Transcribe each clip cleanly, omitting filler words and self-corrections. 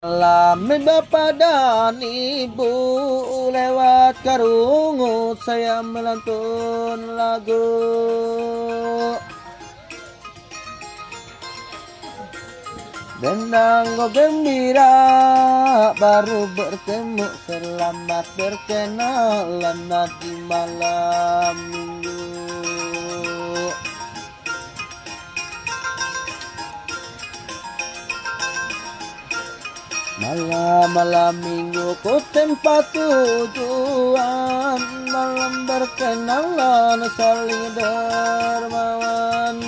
Lami bapak dan ibu lewat karungut saya melantun lagu. Dendang go gembira baru bertemu, selamat berkenalan di malam minggu. Malam minggu ku tempat tujuan, malam berkenalan saling dermawan.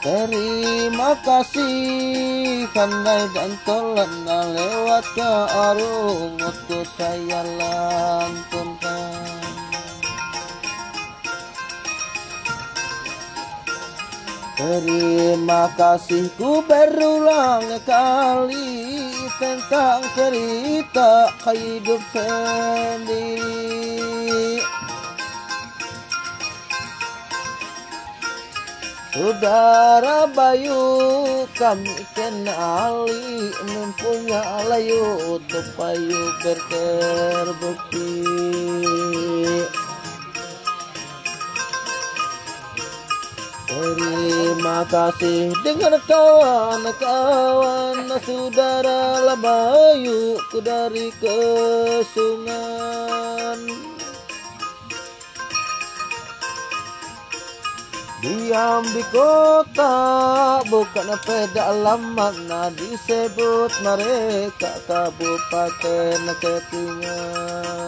Terima kasih pandai dan tolongnya lewat ke arungut ku saya lantunkan. Terima kasih ku berulang kali tentang cerita hidup sendiri. Saudara Bayu kami kenali, mempunyai layu untuk Bayu berterbukti. Terima kasih dengan kawan-kawan, saudara Bayu ku dari Kesungan. Diam di kota bukan pedalaman, disebut mereka Kabupaten Ketingan.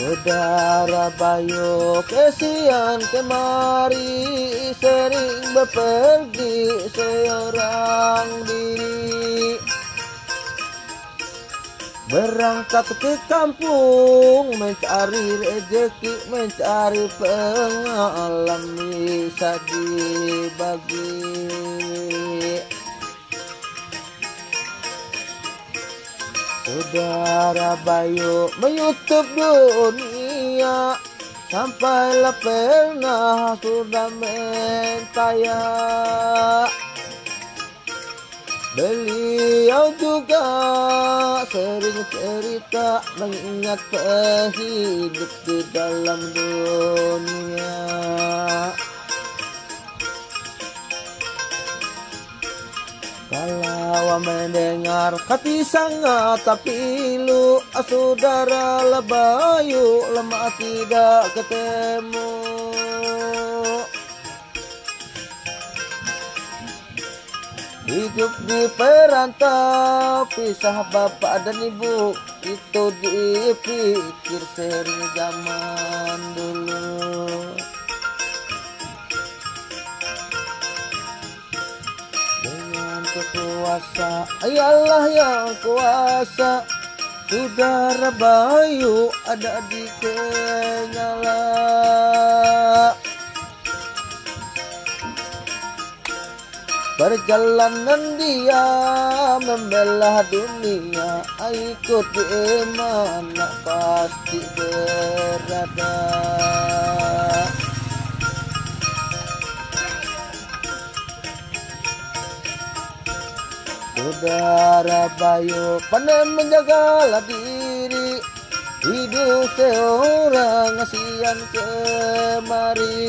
Saudara Bayu kesian kemari, sering bepergi seorang diri. Berangkat ke kampung mencari rezeki, mencari pengalaman bisa dibagi. Saudara Bayu menyutup dunia, sampailah pernah sudah mentaya. Beliau juga sering cerita mengingat hidup di dalam dunia. Kalau mendengar hati sangat pilu, saudara Bayu lama tidak ketemu. Hidup di perantau, pisah bapak dan ibu, itu dipikir sering zaman dulu. Dengan kekuasaan Allah yang kuasa, saudara Bayu ada di Kenyala. Perjalanan dia membelah dunia, ikut di mana pasti berada. Saudara Bayu pandai menjaga diri, hidup seorang siang kemari.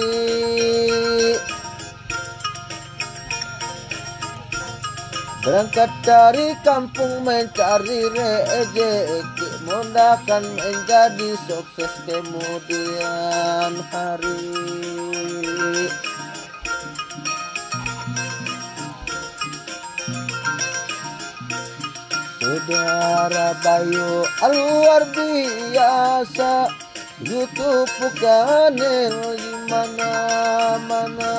Berangkat dari kampung mencari rezeki, mudahan menjadi sukses kemudian hari. Saudara Bayu luar biasa, YouTube channel di mana-mana.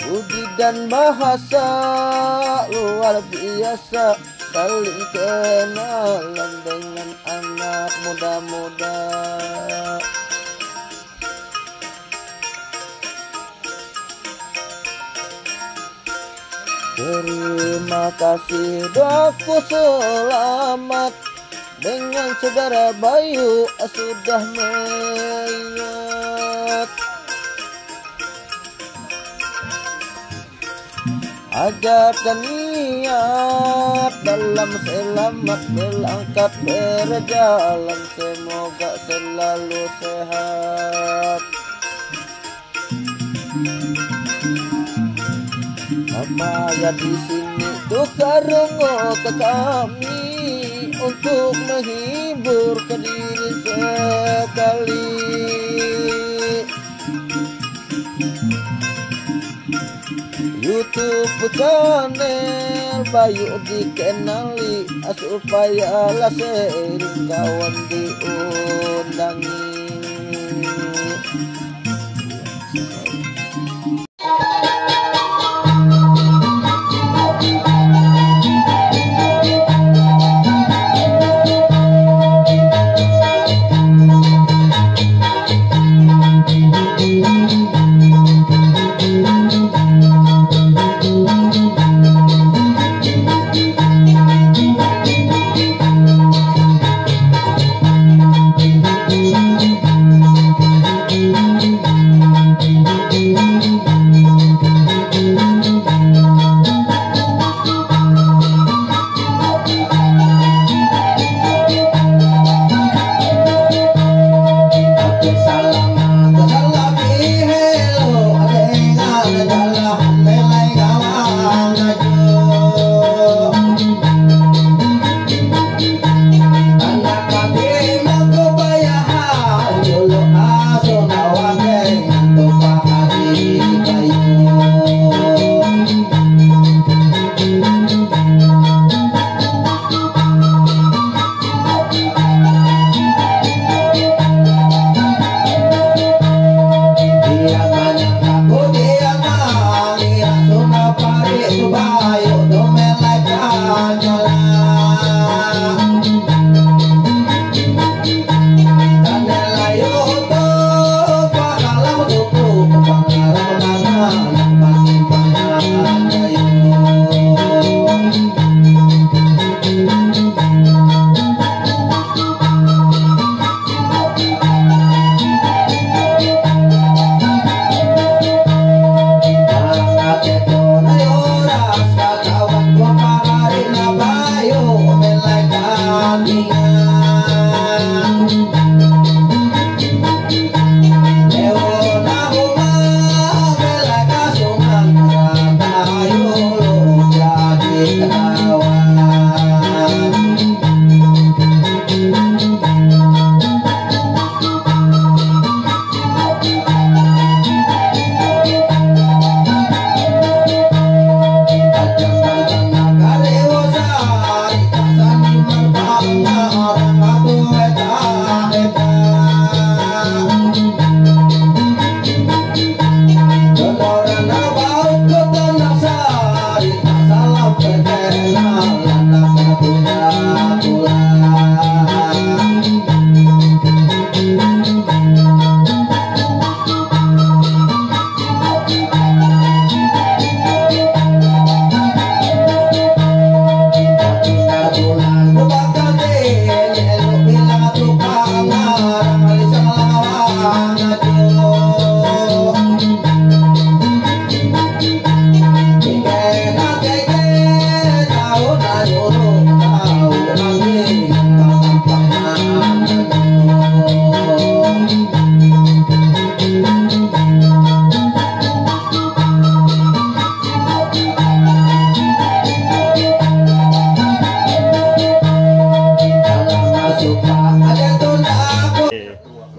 Budi dan bahasa luar biasa, saling kenalan dengan anak muda-muda. Terima kasih doaku selamat dengan saudara Bayu sudah mengingat. Ajarkan niat dalam selamat berangkat berjalan, semoga selalu sehat. Mama ya di sini tukar ke kami untuk menghibur ke diri sekali. YouTube channel Bayu dikenali supaya lah sering kawan diundangi.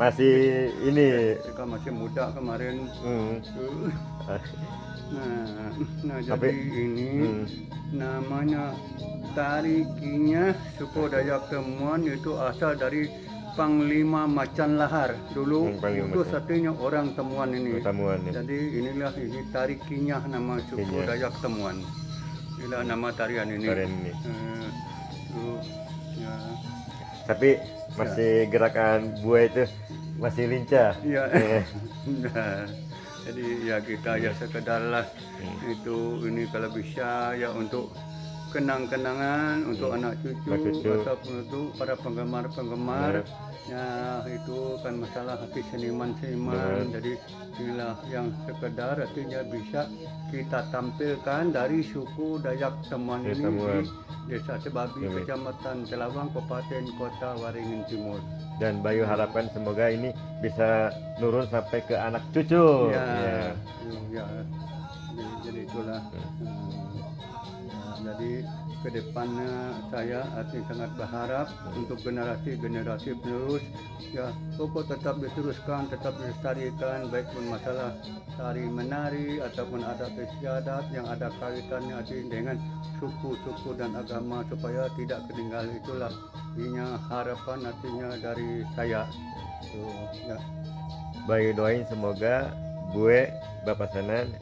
Masih ini ketika masih muda kemarin. Nah jadi ini namanya tari Kinyah suku Dayak Temuan, itu asal dari Panglima Macan Lahar dulu. Itu satunya orang Temuan ini. Jadi inilah ini tari Kinyah, nama suku Dayak Temuan. Inilah nama tarian ini. Ya. Tapi masih gerakan buaya itu masih lincah. Iya. Nah, jadi ya kita ya sekedarlah itu ini kalau bisa ya untuk kenang-kenangan untuk anak Anak cucu cucu. ataupun untuk para penggemar-penggemar. Ya, itu kan masalah hati seniman-seniman. Jadi inilah yang sekedar artinya bisa kita tampilkan dari suku Dayak Temuan Dayak ini Temuan. di Desa Sebabi, Iya. Kecamatan Telawang, Kabupaten Kota Waringin Timur. Dan Bayu harapkan semoga ini bisa nurun sampai ke anak cucu. Ya, Ya. ya. Jadi itulah. Jadi ke depannya saya sangat berharap untuk generasi-generasi penerus ya pokok tetap diteruskan, tetap dilestarikan, baik pun masalah tari menari ataupun adat istiadat yang ada kaitannya dengan suku-suku dan agama supaya tidak ketinggalan. Itulah ininya harapan artinya dari saya. Ya. Bayu doain semoga gue Bapak Senan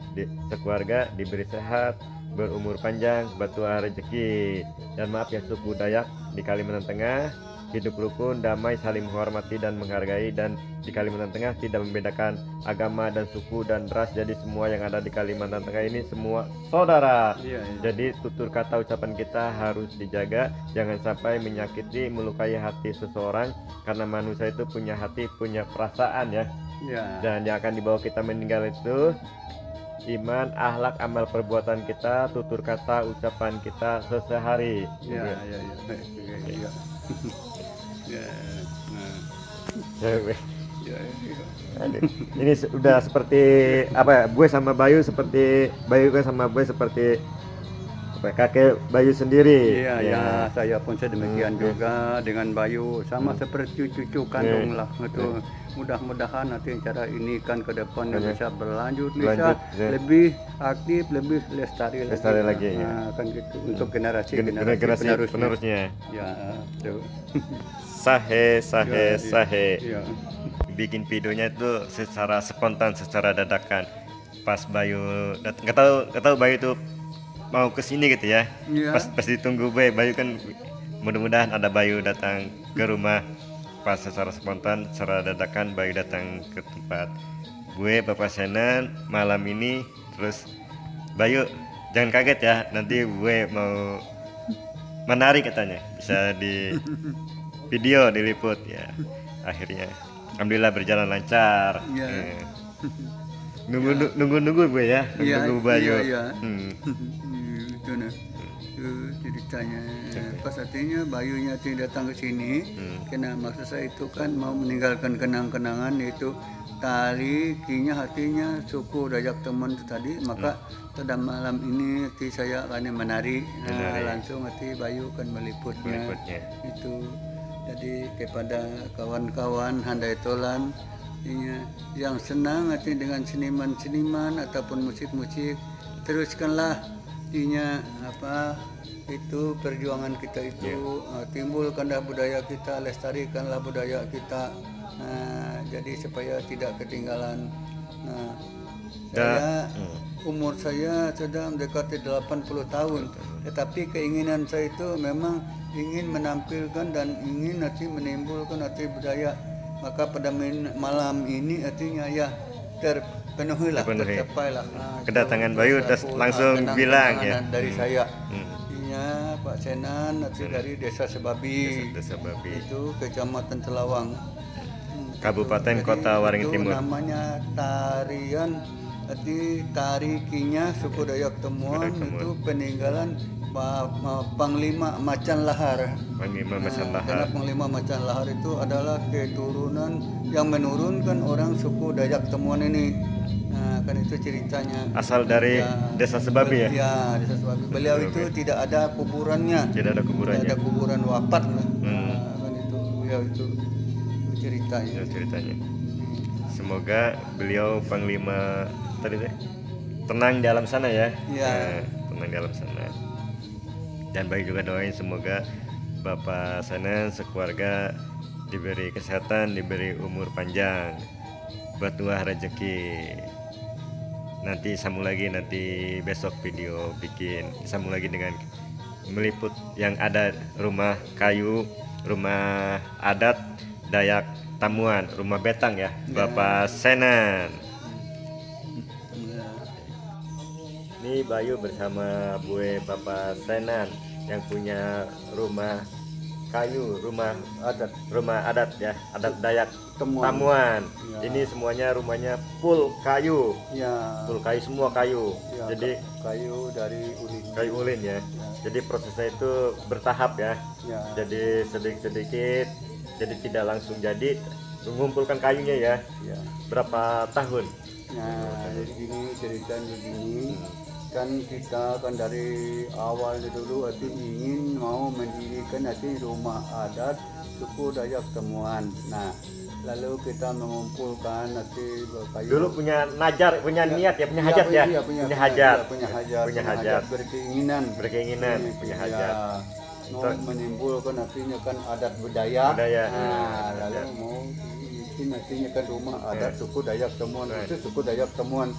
sekeluarga diberi sehat, berumur panjang, bertuah rezeki. Dan maaf ya suku Dayak di Kalimantan Tengah hidup rukun, damai, saling menghormati dan menghargai. Dan di Kalimantan Tengah tidak membedakan agama dan suku dan ras. Jadi semua yang ada di Kalimantan Tengah ini semua saudara. Iya, iya. Jadi tutur kata ucapan kita harus dijaga, jangan sampai menyakiti, melukai hati seseorang, karena manusia itu punya hati, punya perasaan ya. Ya. Dan yang akan dibawa kita meninggal itu iman, akhlak, amal perbuatan kita, tutur kata, ucapan kita sehari. Ya, ya, ya. Ya. Ya. Nah. Ya, ya. Aduh, ini udah seperti apa ya? Gue sama Bayu seperti Bayu kan sama gue seperti apa, kakek Bayu sendiri. Iya, ya, saya pun sedemikian juga dengan Bayu, sama seperti cucu kandung lah itu. Mudah-mudahan nanti cara ini kan ke depan bisa berlanjut, bisa lebih aktif, lebih lestari lagi. Nah, kan gitu untuk generasi penerusnya. Ya, tuh. Sahe. Ya. Bikin videonya itu secara spontan, secara dadakan. Pas Bayu nggak tahu Bayu itu mau kesini gitu ya. Ya. Pas ditunggu Bayu kan mudah-mudahan ada Bayu datang ke rumah. Pas secara spontan, secara dadakan Bayu datang ke tempat gue Bapak Senan malam ini. Terus Bayu jangan kaget ya, nanti gue mau menari katanya, bisa di video diliput ya. Akhirnya alhamdulillah berjalan lancar. Ya. Nunggu gue ya, nunggu Bayu. Iya. Itu nah. Ceritanya pas artinya Bayunya datang ke sini karena maksud saya itu kan mau meninggalkan kenang-kenangan yaitu tari kinya hatinya suku Dayak Temuan itu tadi, maka pada malam ini saya akan menari. Langsung Bayu kan meliputnya. Itu jadi kepada kawan-kawan handai tolan yang senang dengan seniman-seniman ataupun musik-musik, teruskanlah itu perjuangan kita itu, timbulkanlah budaya kita, lestarikanlah budaya kita, jadi supaya tidak ketinggalan. Umur saya sudah mendekati 80 tahun, tetapi keinginan saya itu memang ingin menampilkan dan ingin menimbulkan budaya. Maka pada malam ini artinya ya terpenuhilah, tercapailah. Kedatangan Bayu langsung bilang ya dari saya. Pak Senan dari Desa Sebabi. Itu Kecamatan Telawang. Kabupaten Kota Waringin Timur. Namanya tarian tari kinya suku Dayak Temuan. Itu peninggalan Panglima Macan Lahar. Karena Panglima Macan Lahar itu adalah keturunan yang menurunkan orang suku Dayak Temuan ini. Kan itu ceritanya. Asal dari Desa Sebabi ya? Ya, Desa Sebabi. Beliau itu tidak ada kuburannya. Tidak ada kuburannya. Tidak ada kuburan wafat lah. Kan itu beliau itu ceritanya. Semoga beliau Panglima tadi tenang di alam sana ya. Tenang di alam sana. Dan Bayu juga doain semoga Bapak Senan sekeluarga diberi kesehatan, diberi umur panjang, bertuah rezeki. Nanti sambung lagi, nanti besok video bikin sambung lagi dengan meliput yang ada rumah kayu, rumah adat Dayak Temuan, rumah betang ya, Bapak Senan. Ini Bayu bersama Bue Bapak Senan yang punya rumah kayu, rumah adat ya, adat Dayak Tamuan. Ya. Ini semuanya rumahnya full kayu. Ya. Full kayu, semua kayu. Ya, Jadi kayu dari ulin. kayu ulin ya. Jadi prosesnya itu bertahap ya. Ya. Jadi sedikit-sedikit, jadi tidak langsung jadi, mengumpulkan kayunya ya. Ya. Berapa tahun? Nah, jadi gini ceritanya begini. Kan kita kan dari awal dulu itu ingin mau mendirikan nanti rumah adat suku Dayak Tamuan. Nah, lalu kita mengumpulkan nanti kayu. Dulu punya najar, punya niat ya, punya hajat ya. Iya, Punya hajat. punya hajat berkeinginan. Berkeinginan, punya hajat. Mau menimbulkan nantinya kan adat budaya. Budaya. Nah, lalu mau bikin nantinya kan rumah adat suku Dayak Tamuan. Itu suku Dayak Tamuan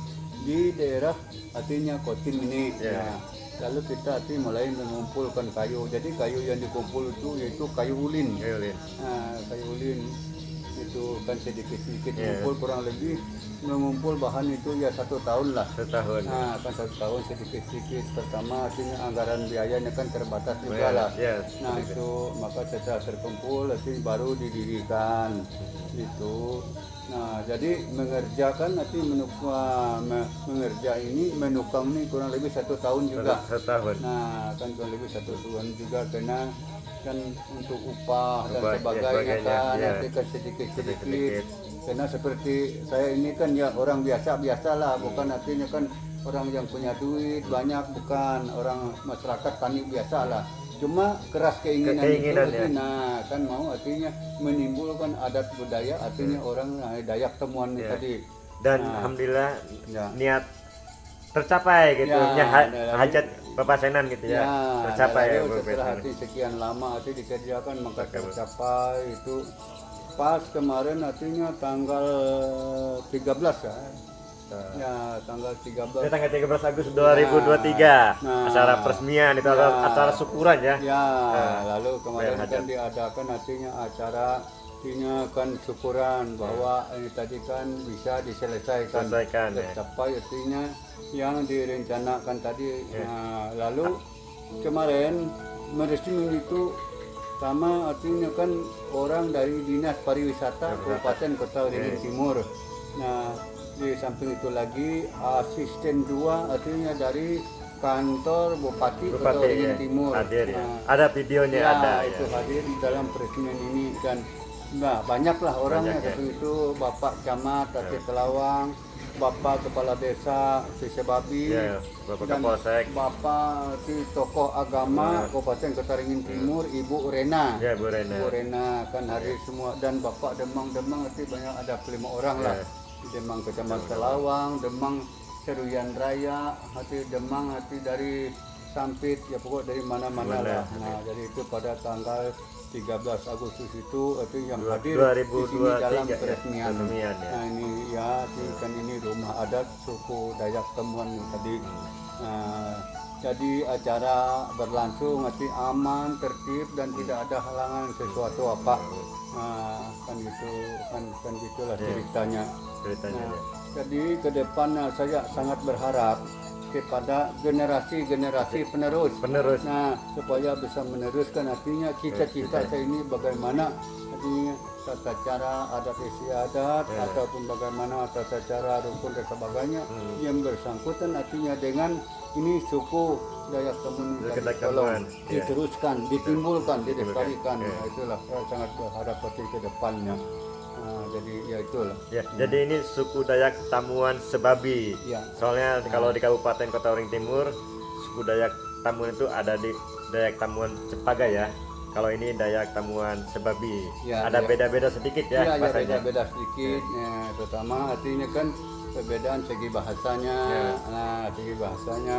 di daerah artinya Kotin ini. Nah, lalu kita mulai mengumpulkan kayu. Jadi kayu yang dikumpul itu yaitu kayu ulin. Nah, kayu ulin itu kan sedikit-sedikit mengumpul, kurang lebih mengumpul bahan itu ya 1 tahun lah. 1 tahun. Nah, kan 1 tahun sedikit-sedikit. Pertama artinya anggaran biayanya kan terbatas juga lah. Nah, itu maka setelah terkumpul nanti baru didirikan itu. Nah, jadi mengerjakan nanti mengerja ini menukang ini kurang lebih 1 tahun juga. 1 tahun. Nah, kan kurang lebih 1 tahun juga karena kan untuk upah dan sebagainya kan nanti kan sedikit-sedikit. Karena seperti saya ini kan ya orang biasa-biasalah, bukan artinya kan orang yang punya duit banyak, bukan orang masyarakat tani biasalah. Cuma keras keinginan itu, ya. nah kan mau artinya menimbulkan adat budaya, artinya orang Dayak Tamuan tadi. Dan alhamdulillah niat tercapai gitu, hajat Bapak Senan gitu ya, tercapai ya. Setelah sekian lama dikerjakan maka tercapai itu pas kemarin artinya tanggal 13 ya. Ya, tanggal 13. Ya, tanggal 13 Agustus 2023. Acara peresmian itu acara syukuran ya. Ya, lalu kemarin kan diadakan artinya acara kan syukuran bahwa ini tadi kan bisa diselesaikan. Tercapai artinya yang direncanakan tadi. Nah, lalu kemarin meresmikan itu sama artinya kan orang dari Dinas Pariwisata Kabupaten Kota Waringin Timur. Nah, di samping itu lagi asisten 2 artinya dari kantor Bupati Kota Waringin Timur. Hadir ya. Ada videonya ada itu hadir di dalam peresmian ini dan banyaklah orangnya seperti itu, Bapak Camat Tati Telawang, Bapak Kepala Desa Sebabi, Bapak dan Kapolsek, Bapak tokoh agama Kabupaten Kota Waringin Timur, Ibu Rena. Ya, Bu Rena kan hadir semua dan Bapak Demang nanti banyak ada 5 orang lah. Demang Kecamatan Telawang, Demang Seruyan Raya, Demang dari Sampit, ya pokok dari mana-mana lah. Nah, jadi itu pada tanggal 13 Agustus itu yang hadir di sini dalam peresmian. Nah, ini ya, kan ini rumah adat suku Dayak Tamuan tadi. Nah, jadi acara berlangsung aman, tertib dan tidak ada halangan sesuatu apa. Nah, kan gitu, kan gitulah ceritanya. Nah, jadi ke depan saya sangat berharap kepada generasi penerus. Nah, supaya bisa meneruskan artinya cita-cita saya ini bagaimana artinya tata cara adat istiadat ataupun bagaimana tata cara rukun dan sebagainya yang bersangkutan artinya dengan ini suku Dayak Tamuan diteruskan, ditimbulkan, dilestarikan. Nah, itulah saya sangat berharap ke depannya. Nah, jadi ya itulah. Ya, jadi ini suku Dayak Tamuan Sebabi. Soalnya kalau di Kabupaten Kota Waringin Timur, suku Dayak Tamuan itu ada di Dayak Tamuan Cepaga ya. Kalau ini Dayak Tamuan Sebabi. Ada beda-beda sedikit ya. Iya, beda-beda sedikit. Ya, terutama artinya kan perbedaan segi bahasanya. Nah, segi bahasanya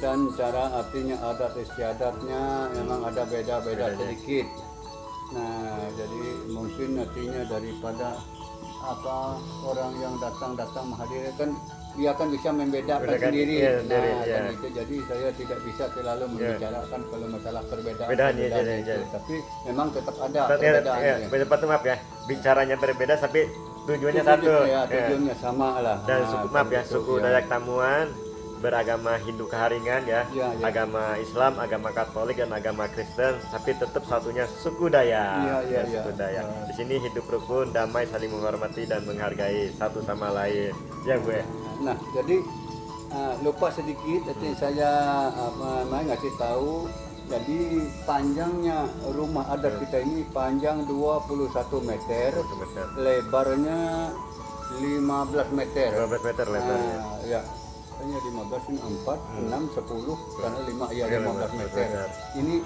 dan cara artinya adat istiadatnya memang ada beda-beda sedikit. Nah, jadi mungkin artinya daripada orang yang datang menghadiri kan dia akan bisa membedakan sendiri. Dan itu jadi saya tidak bisa terlalu membicarakan kalau masalah perbedaan itu. Tapi memang tetap ada perbedaannya. Maaf ya, bicaranya berbeda tapi tujuannya satu. Tujuannya sama lah. Dan suku Dayak Tamuan beragama Hindu Keharingan ya, Ya, ya. agama Islam, agama Katolik dan agama Kristen, tapi tetap satunya suku Dayak. Iya, iya, iya. Suku Dayak. Ya. Di sini hidup rukun, damai, saling menghormati dan menghargai satu sama lain. Ya gue. Nah, jadi lupa sedikit, jadi saya ngasih tahu. Jadi panjangnya rumah adat kita ini panjang 21 meter, Meter. lebarnya 15 meter. 15 meter lebarnya. Ya, hanya 15 ini 4, 6, 10 karena 5 ya Iya, 15 meter. meter. Ini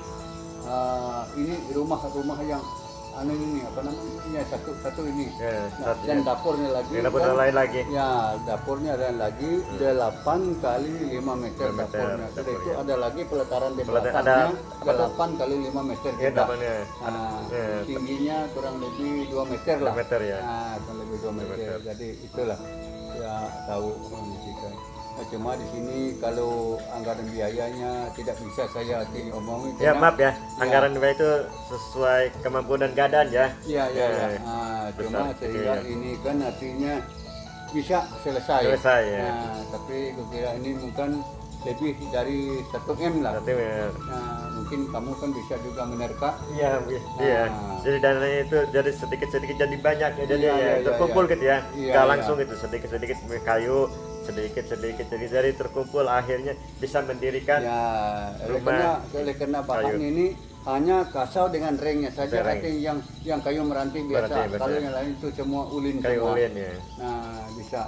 rumah yang ini apa namanya? Ya, satu ini. Ya, Nah, dan dapurnya lagi. Ini dapur kan? lain lagi. Ya, dapurnya ada lagi 8 kali 5 meter 5 meter dapurnya. Sudah itu dapurnya. ada lagi pelataran di Pelataran belakangnya ada 8 kali 5 meter Ya, juga. depannya. Nah, Ya, tingginya kurang lebih 2 meter 2 lah. meter ya. Nah, kurang lebih 2 meter. meter. Jadi itulah ya tahu kondisikan. Nah, cuma di sini kalau anggaran biayanya tidak bisa saya omongin. Ya karena- maaf ya, anggaran biaya itu sesuai kemampuan dan keadaan ya. Iya, iya, iya. Ya, Nah, cuma besar, sehingga kecil, ya. ini kan artinya bisa selesai. Selesai, ya. Nah, tapi kira ini mungkin lebih dari 1 M lah. Berarti ya. Nah, mungkin kamu kan bisa juga menerka. Iya, iya. Jadi dananya itu jadi sedikit-sedikit jadi banyak ya. Jadi Iya, ya, iya, iya, terkumpul iya. gitu ya. Iya, Nggak iya. langsung gitu sedikit-sedikit kayu, sedikit-sedikit jadi dari terkumpul akhirnya bisa mendirikan Ya, rumah oleh karena bahan kayu. ini hanya kasau dengan ringnya saja. Ring. Artinya yang kayu meranting biasa. Meranting biasa. Kalau yang lain itu semua ulin kayu semua. ulin ya. Nah, bisa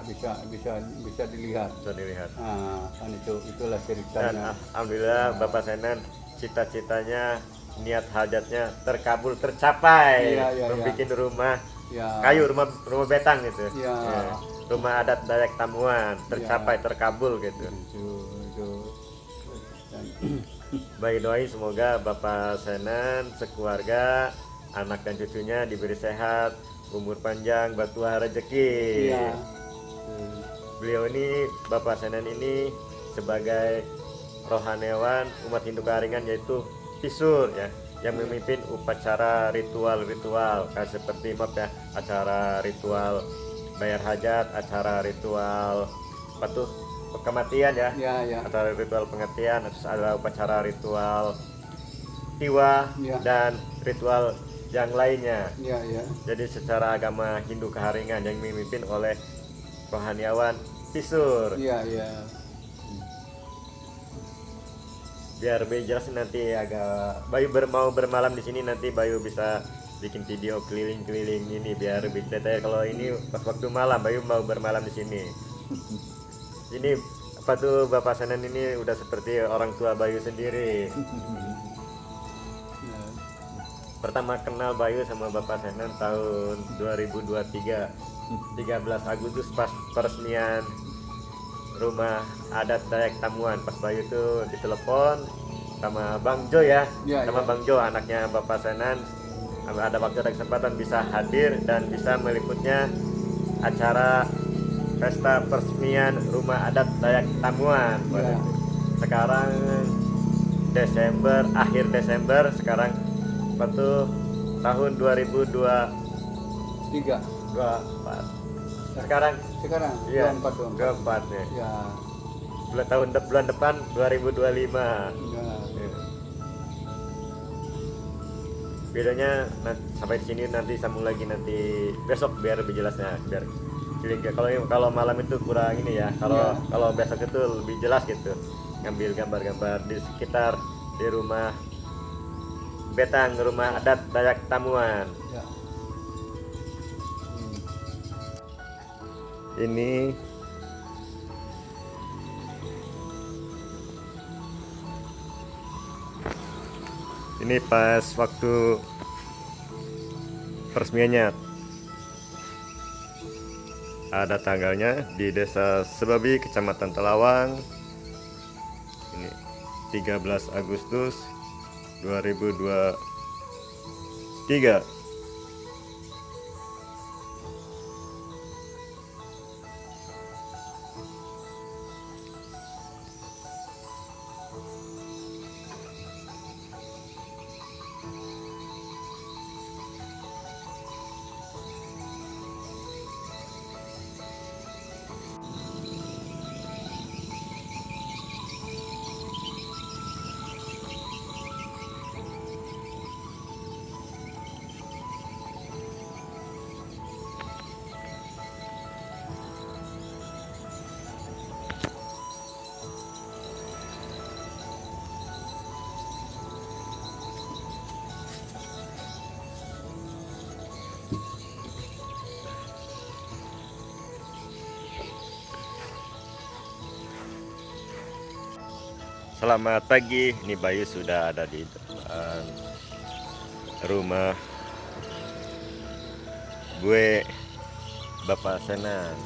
dilihat. Bisa dilihat. Nah, kan itulah Dan ceritanya. alhamdulillah Bapak Senan cita-citanya, niat hajatnya terkabul, tercapai. Iya, iya, Membikin rumah Ya. kayu, rumah betang gitu. Iya. Ya. Rumah adat Dayak Tamuan tercapai, terkabul gitu. Itu. Dan, Baik, doain semoga Bapak Senan sekeluarga, anak dan cucunya diberi sehat, umur panjang, bertuah rezeki. Iya. Beliau ini, Bapak Senan ini sebagai rohaniawan umat Hindu Keharingan yaitu Pisur ya, yang memimpin upacara ritual-ritual kayak seperti maaf ya, acara ritual bayar hajat, acara ritual apa tuh kematian ya, ya. acara ritual pengertian, terus ada upacara ritual tiwa Ya. dan ritual yang lainnya. Ya. Jadi secara agama Hindu Keharingan yang memimpin oleh rohaniawan Pisur. Ya. Biar lebih jelas nanti agak Bayu mau bermalam di sini, nanti Bayu bisa bikin video keliling-keliling ini biar lebih detail. Kalau ini pas waktu malam Bayu mau bermalam di sini. Ini apa tuh Bapak Senan ini udah seperti orang tua Bayu sendiri. Pertama kenal Bayu sama Bapak Senan tahun 2023 13 Agustus pas peresmian rumah adat Dayak Tamuan. Pas Bayu tuh ditelepon sama Bang Jo ya, Ya, sama ya. Bang Jo anaknya Bapak Senan. Ada waktu ada kesempatan bisa hadir dan bisa meliputnya acara pesta peresmian rumah adat Dayak Tamuan. Ya. Sekarang Desember, akhir Desember sekarang waktu tahun 2024. 3. Sekarang Sekarang iya, 24. keempat nih. Ya. Bulan depan 2025. Ya. Bedanya sampai di sini, nanti sambung lagi nanti besok biar lebih jelasnya, biar kalau malam itu kurang ini ya. Ya. Kalau besok itu lebih jelas gitu. Ngambil gambar-gambar di sekitar di rumah betang, rumah adat Dayak Tamuan. Ya. Ini pas waktu peresmiannya, ada tanggalnya di Desa Sebabi, Kecamatan Telawang. Ini 13 Agustus 2023. Selamat pagi, ini Bayu sudah ada di depan rumah gue Bapak Senang.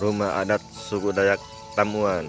Rumah adat suku Dayak Tamuan.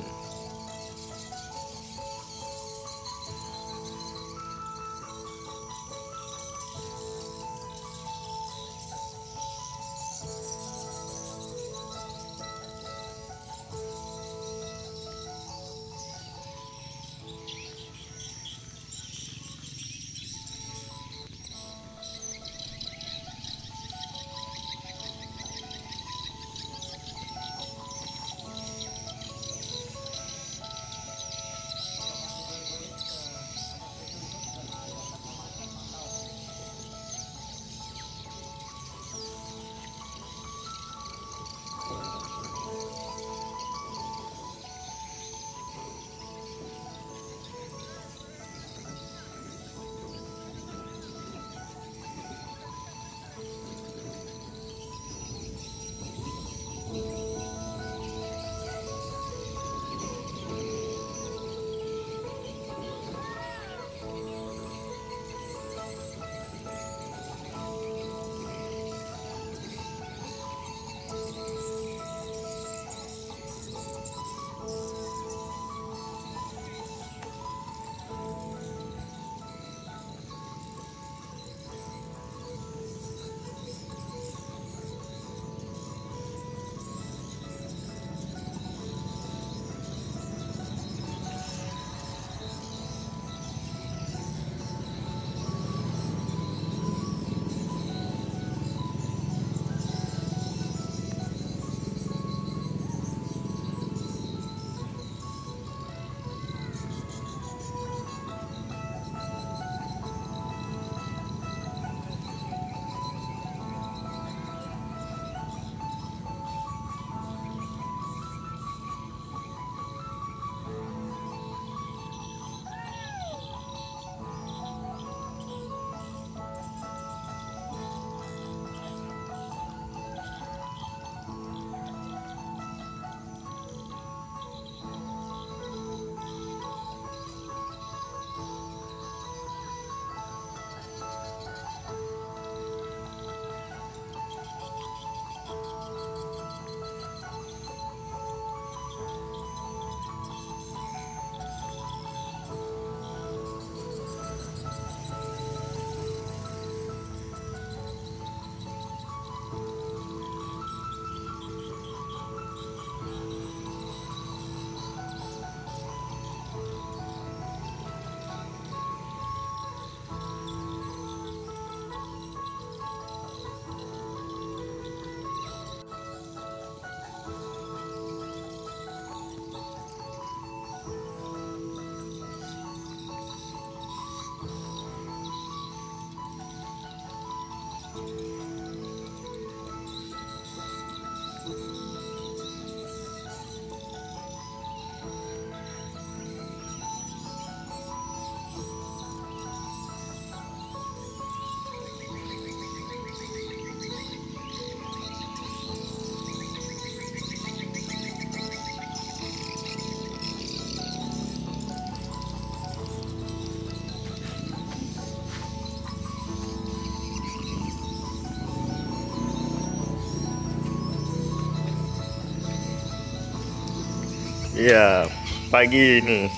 Iya, pagi ini.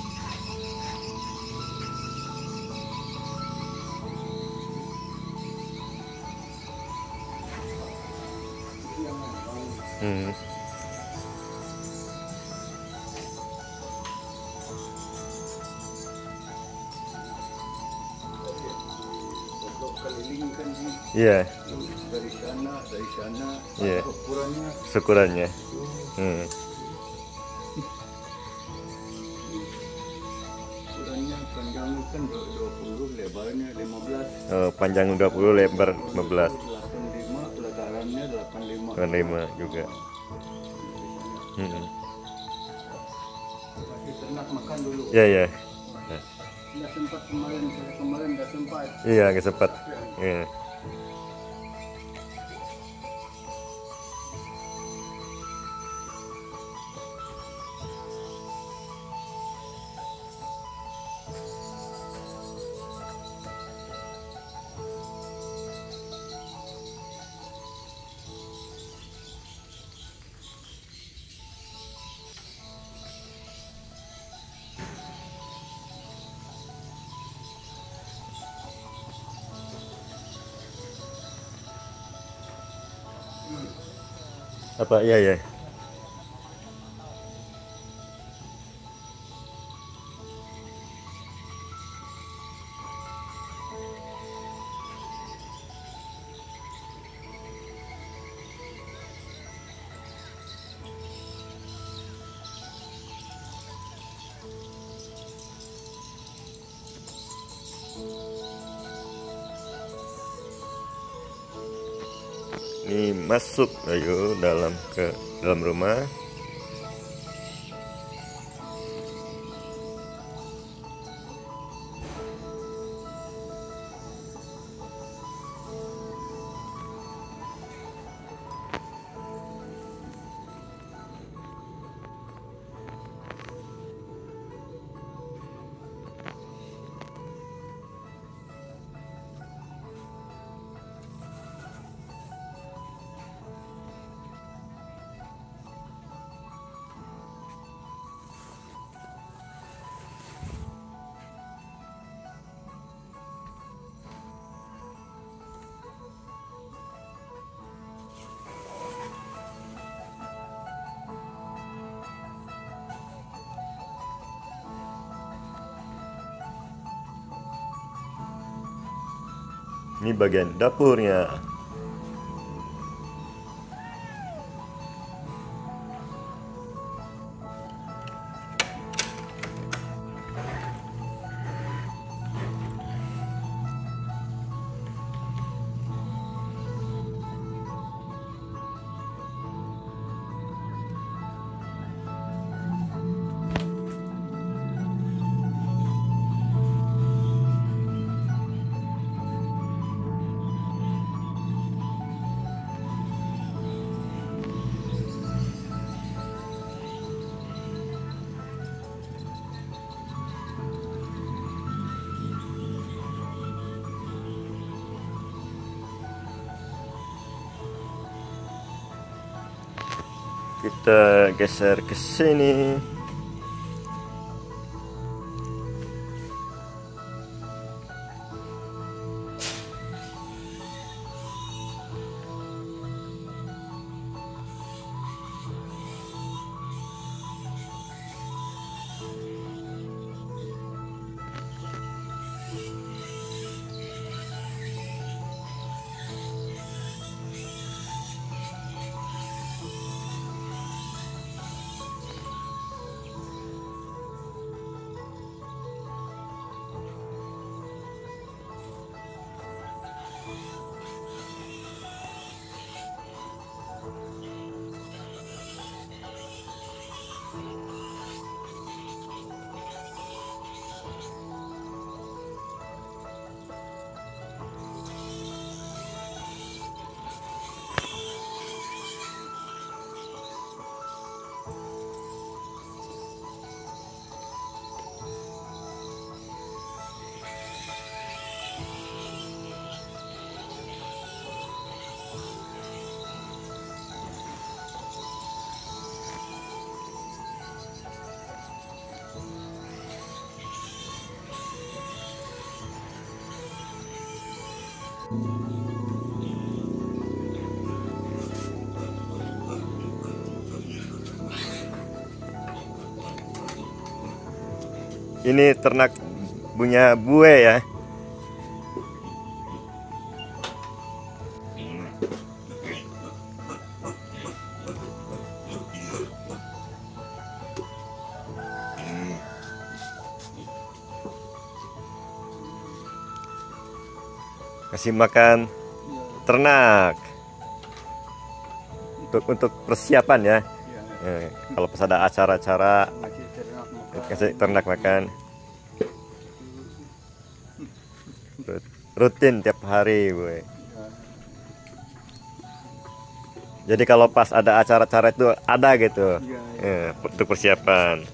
Hmm. Kelilingkan sih. Iya, Dari sana, Iya. ukurannya. syukurannya. Hmm. Ukurannya panjang kan 20, lebarnya 15. Oh, panjang 20, lebar 15. 85, pelatarannya 85. 5 juga. Hmm. Kasih ternak makan dulu. Iya, iya. Nggak sempat kemarin nggak sempat. Iya, nggak sempat. Iya. Apa? Iya ya. Ini masuk ayo ke dalam rumah. Ini bagian dapurnya. Kita geser ke sini. Ini ternak punya bue ya. Kasih makan ternak untuk persiapan ya. Kalau pas ada acara-acara kasih ternak makan rutin tiap hari, gue. Jadi kalau pas ada acara-acara itu ada gitu untuk persiapan.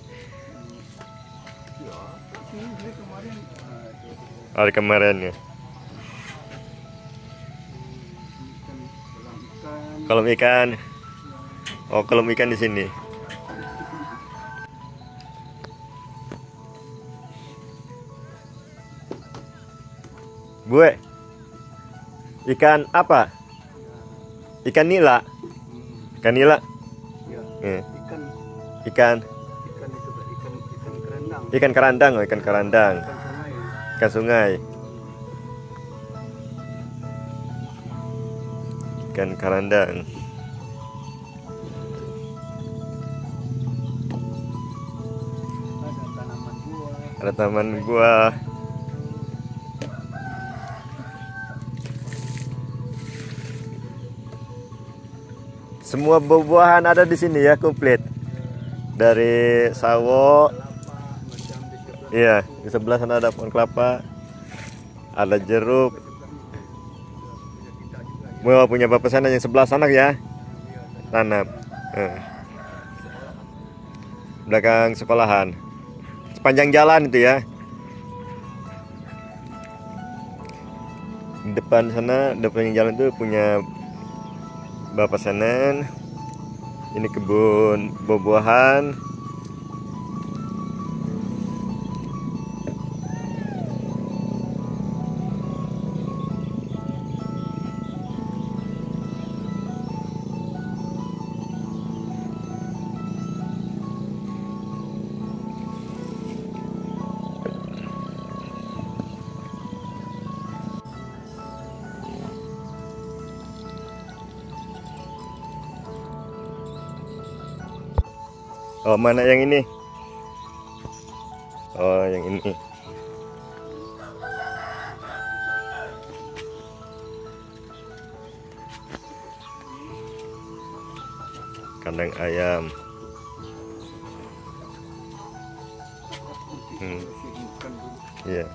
Hari kemarin ya. Kolam ikan. Oh, kolam ikan di sini. Gue. Ikan apa? Ikan nila. Ikan nila. Ya, Eh, ikan Ikan. ikan itu Pak. Ikan kerendang. Ikan kerandang, oh, ikan kerandang. Ikan sungai. Ikan sungai. Ikan kerandang. Ada tanaman buah. Ada taman buah. Semua buah-buahan ada di sini ya, komplit. Dari sawo, Macam di sebelah iya, di sebelah sana ada pohon kelapa, ada jeruk. Mau punya bapak sana yang sebelah sana ya, tanam. Belakang sekolahan, sepanjang jalan itu ya. Di depan sana, depan jalan itu punya bapak Sanen. Ini kebun buah-buahan. Oh, mana yang ini? Oh, yang ini. Kandang ayam. Iya.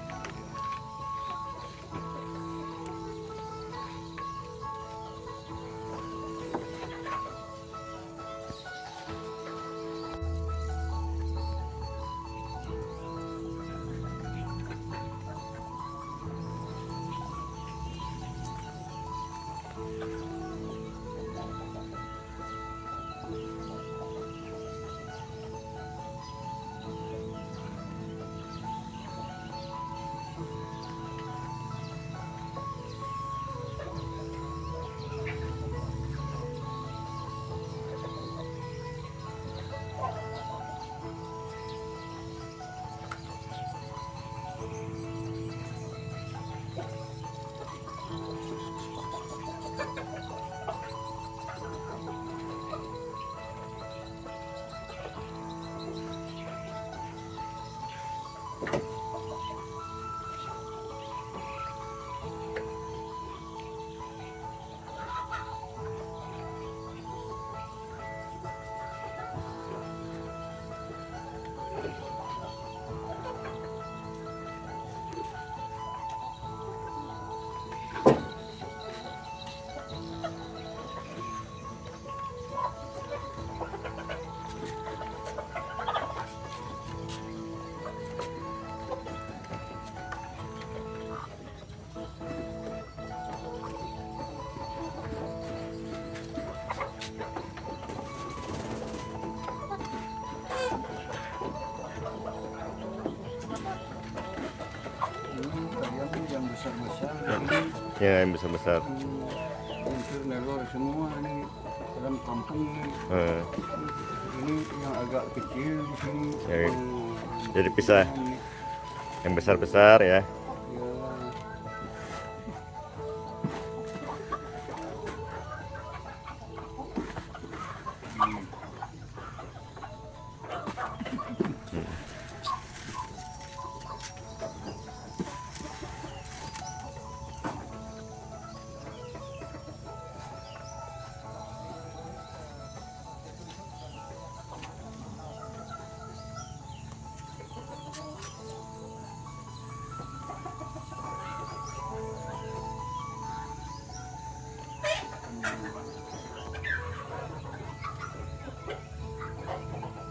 Yang besar-besar Ya, yang besar-besar. hampir nelor semua nih dalam kampung nih. Ini yang agak kecil di sini. Ya, jadi pisah. Yang besar-besar ya. Ya.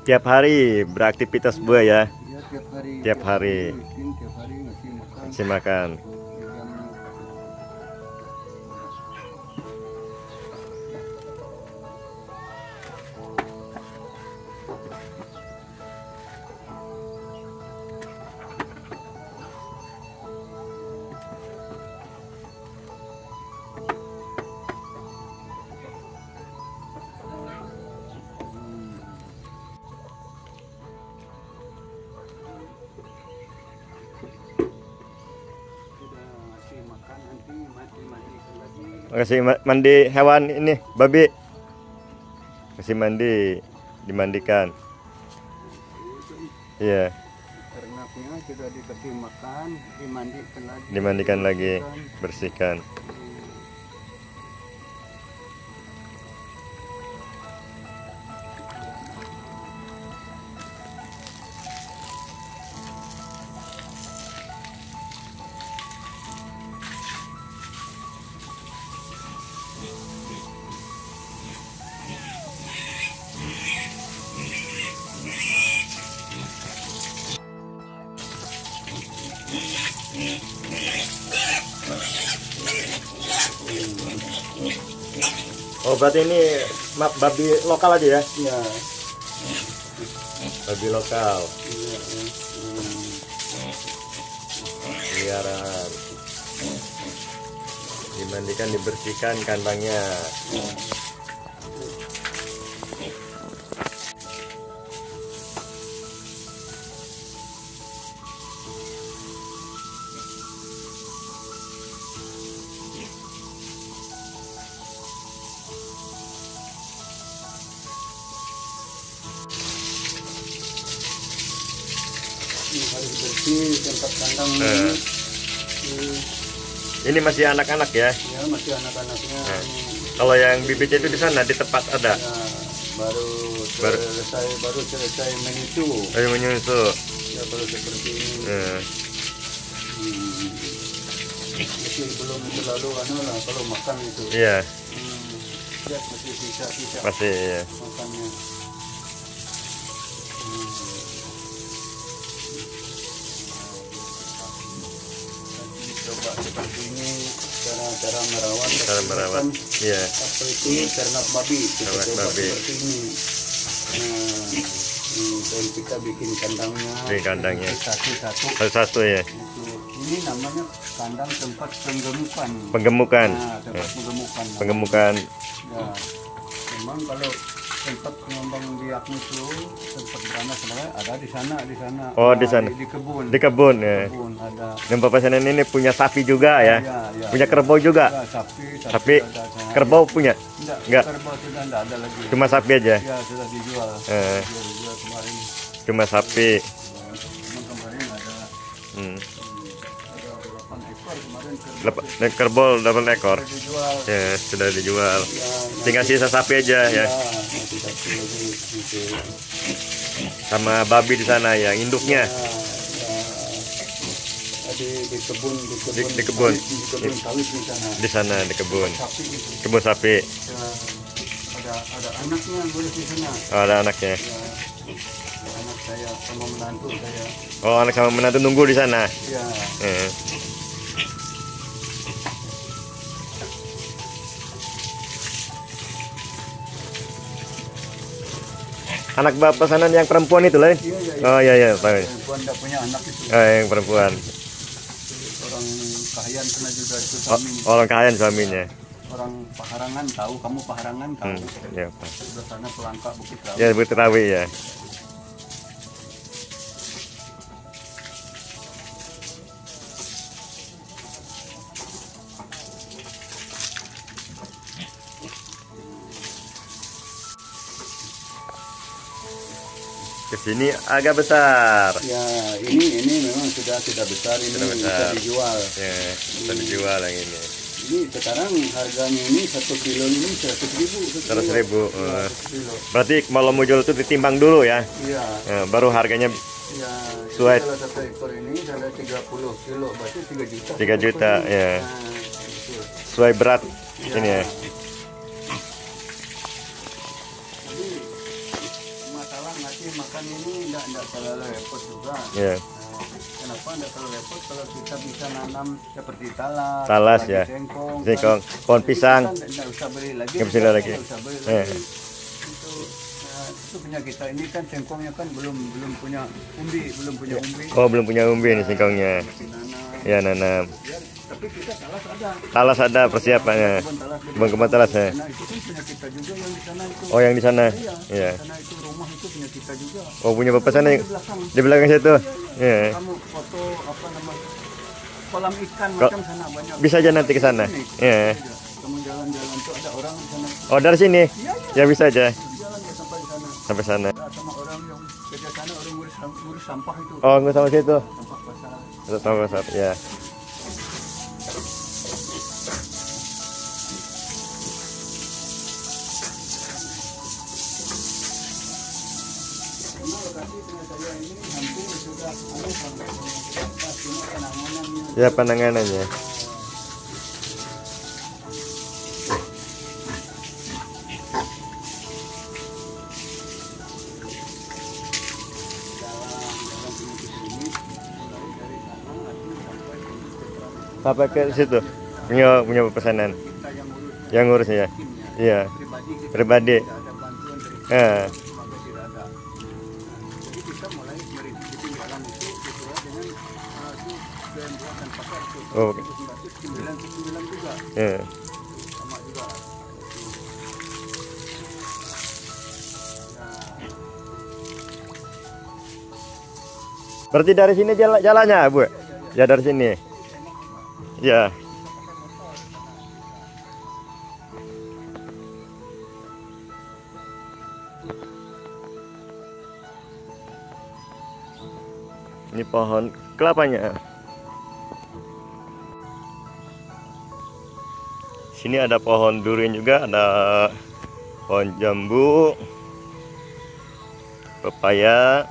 Tiap hari beraktivitas buah ya. Ya, tiap hari. Tiap hari. Tiap hari ngasih makan. Ngasih makan. kasih makan nanti mandikan lagi. Kasih mandi hewan ini, babi. Kasih mandi, dimandikan. Iya. Ternaknya sudah dikasih makan, dimandikan lagi. Dimandikan lagi, bersihkan. Oh, berarti ini babi lokal aja ya? Iya. Babi lokal. Iya. Peliharaan. Dimandikan, dibersihkan kandangnya. Ini harus bersih tempat kandang ini. Ini masih anak-anak ya? Ya, masih anak-anaknya. Kalau yang bibitnya itu di sana, di tempat ada? Ya, baru selesai menyusu. Ayo menyusu. Ya, kalau seperti ini. Masih belum terlalu lah kalau makan itu. Iya. Ya, masih sisa-sisa Masih ya. makannya. Coba seperti ini cara merawat. Cara merawat. Iya. Apa itu ternak babi? Kita Ternak coba babi. seperti ini. Dan kita bikin kandangnya. Bikin kandangnya. Satu-satu. Satu-satu ya. Ini namanya kandang tempat penggemukan. Penggemukan. Nah, tempat penggemukan. Penggemukan. Ya. Memang kalau tempat pengembang biak itu tempat beranak sebenarnya ada di sana. Oh, Nah, di sana. Di kebun. Di kebun ya. Kebun ada. Dan Bapak Sanan ini punya sapi juga ya? Ya. Punya kerbau juga? Ya, Sapi, ada. kerbau punya? Enggak. Kerbau sudah enggak ada lagi. Cuma sapi aja? Ya, sudah dijual. Dijual kemarin. Cuma sapi. Kemarin ada Hmm. 8 ekor kemarin Kerbau 8 ekor. dijual. Ya, sudah dijual. Ya, Tinggal sisa sapi aja ya. nanti satu lagi gitu. Sama babi di sana ya, induknya. Di kebun Di kebun. sawit di sana. Di sana di kebun. Sapi itu. Kebun sapi. Ya, ada anaknya boleh di sana. Oh, ada anaknya. Ya, anak saya sama menantu saya. Oh, anak sama menantu nunggu di sana. Ya. Eh. Anak Bapak Sanan yang perempuan itu lain? Iya. Oh iya tahu. Perempuan tidak punya anak itu. Yang perempuan. Orang Kahayan pernah juga itu Oh, suami. orang Kahayan suaminya. Orang Paharangan tahu, kamu Paharangan tahu. Ya, Pak. Sebelah sana Pelangka Bukit Rawi. Ya, Bukit Rawi ya. Kesini agak besar. Ya, ini memang sudah besar, ini Sudah besar. bisa dijual. Ya, bisa dijual yang ini. Ini sekarang harganya ini 1 kilo ini 100.000. 100.000. Ya, 1 kilo. Berarti kalau mau jual itu ditimbang dulu ya. Iya. Baru harganya Ya, sesuai. kalau 1 ekor ini ada 30 kilo, berarti 3 juta. 3 juta ya. Nah, gitu. Sesuai berat Ya. ini ya. Jadi masalah ngasih makan ini enggak terlalu repot juga. Ya. Kenapa enggak terlalu repot kalau kita bisa nanam seperti talas, Talas lagi ya. singkong, Singkong, kan. pohon Jadi pisang. kita enggak usah beli lagi. Nggak usah lagi. Nggak usah beli Ya. lagi. Itu punya kita ini kan singkongnya kan belum punya umbi, belum punya umbi. Oh, belum punya umbi nih singkongnya. Nanam. Ya, nanam. Ya, tapi kita talas ada. Talas ada persiapannya. Kebun talas ya. Nah, itu kan punya kita juga yang di sana itu. Oh, yang di sana. Iya. Iya. Karena itu rumah itu punya kita juga. Oh, punya Bapak sana Di yang belakang. di belakang situ. Iya. Kamu foto apa nama kolam ikan Kok- macam sana banyak. Bisa aja nanti ke sana. Ini, Ya. kamu jalan-jalan tuh ada orang di sana. Oh, dari sini. Ya bisa aja Jalan ya sampai di sana. sampai sana. Ada sama orang yang kerja sana orang ngurus sampah itu. Oh, nggak sama situ. Sampah pasar. Sama pasar. Ya. Karena lokasi punya saya ini hampir sudah pas cuma penanganannya. Ya, penanganannya. Sampai ke situ. Punya pesanan. Kita Yang yang ngurusnya ngurusnya ya. timnya. Iya. Pribadi Pribadi. kita tidak ada bantuan dari Eh. lembaga tidak ada. Nah, jadi kita mulai merintis jalan itu sesuai dengan itu dan pasar itu. Oh. 1999 juga Ya. sama juga. Berarti dari sini jalannya, Bu? Ya, dari sini. Ya. Ini pohon kelapanya. Sini ada pohon durian juga, ada pohon jambu, pepaya.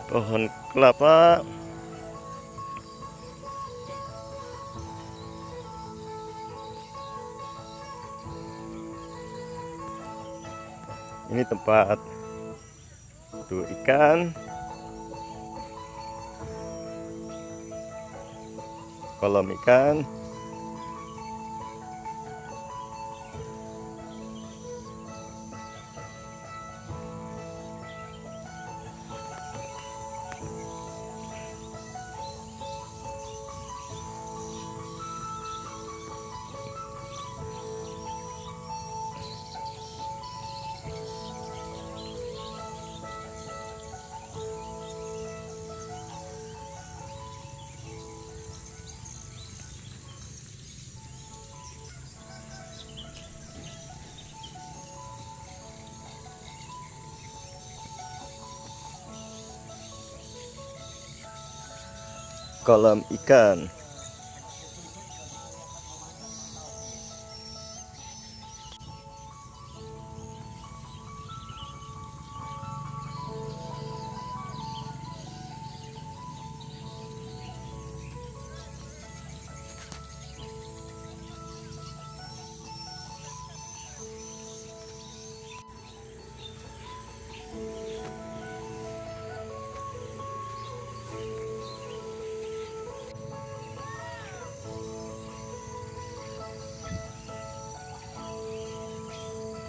Pohon kelapa. Ini tempat tuh ikan, kolam ikan. Kolam ikan.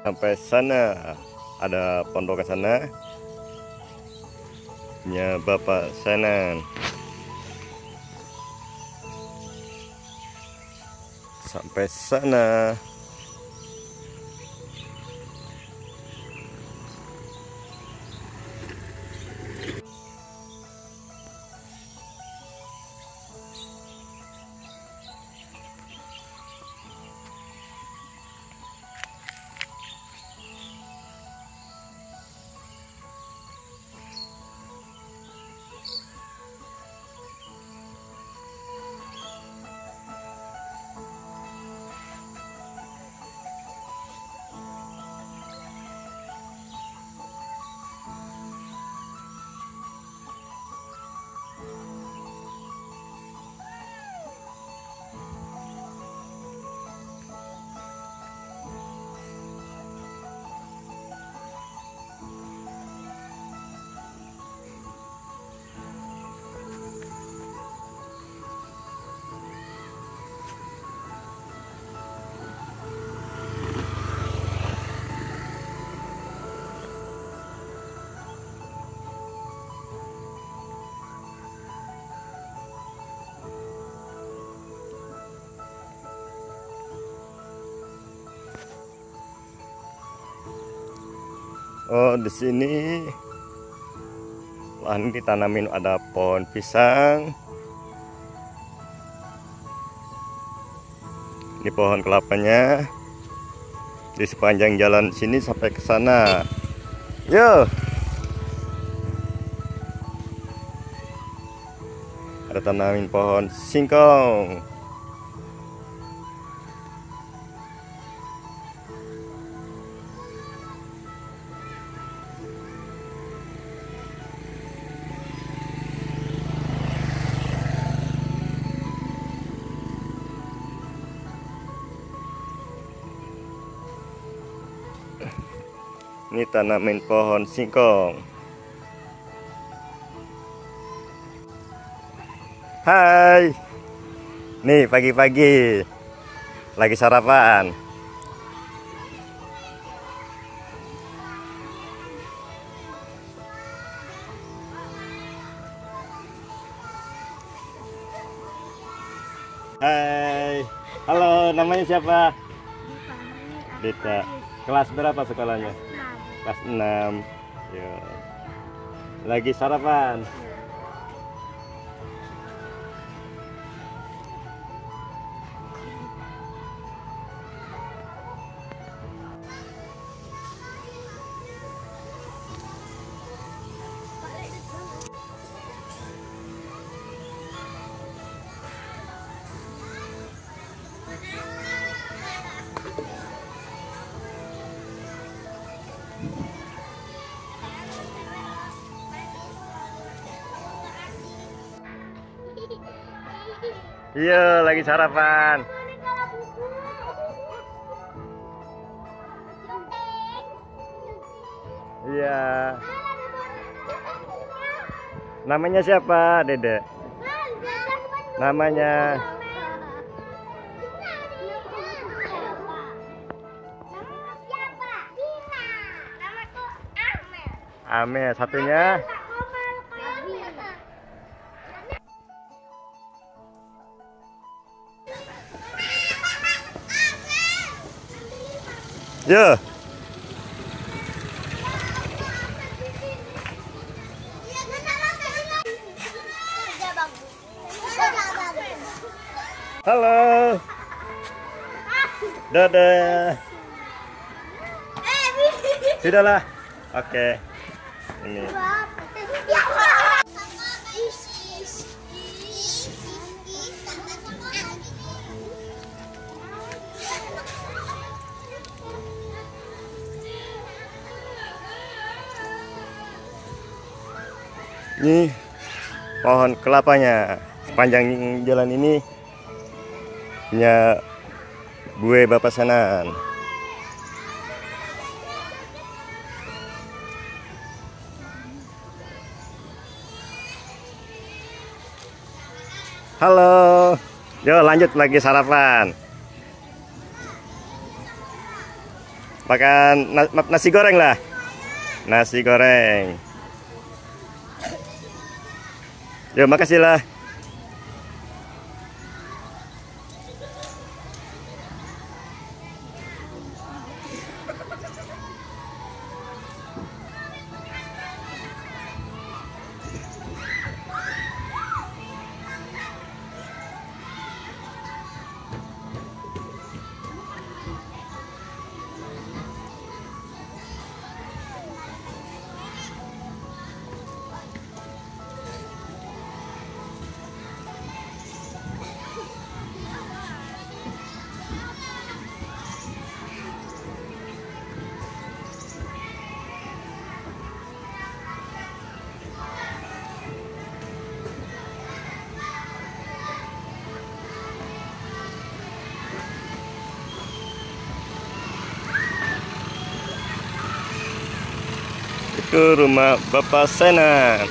Sampai sana ada pondok ke sana punya Bapak Senan. Sampai sana. Oh, di sini lahan ditanamin, ada pohon pisang. Ini pohon kelapanya di sepanjang jalan sini sampai ke sana. Yo. Ada tanamin pohon singkong. Ini tanamin pohon singkong. Hai. Nih pagi-pagi lagi sarapan. Hai. Halo, namanya siapa? Dita. Kelas berapa sekolahnya? Kelas 6. Ya. Lagi sarapan. Iya, lagi sarapan. Iya. Namanya siapa, Dede? Namanya Ame, satunya ya. Halo. Dadah. Sudahlah. Oke. Ini. Ini pohon kelapanya. Sepanjang jalan ini punya gue Bapak Sanan. Halo. Yo, lanjut lagi sarapan. Makan nasi goreng lah. Nasi goreng. Yo, makasih lah. Ke rumah Bapak Sanan.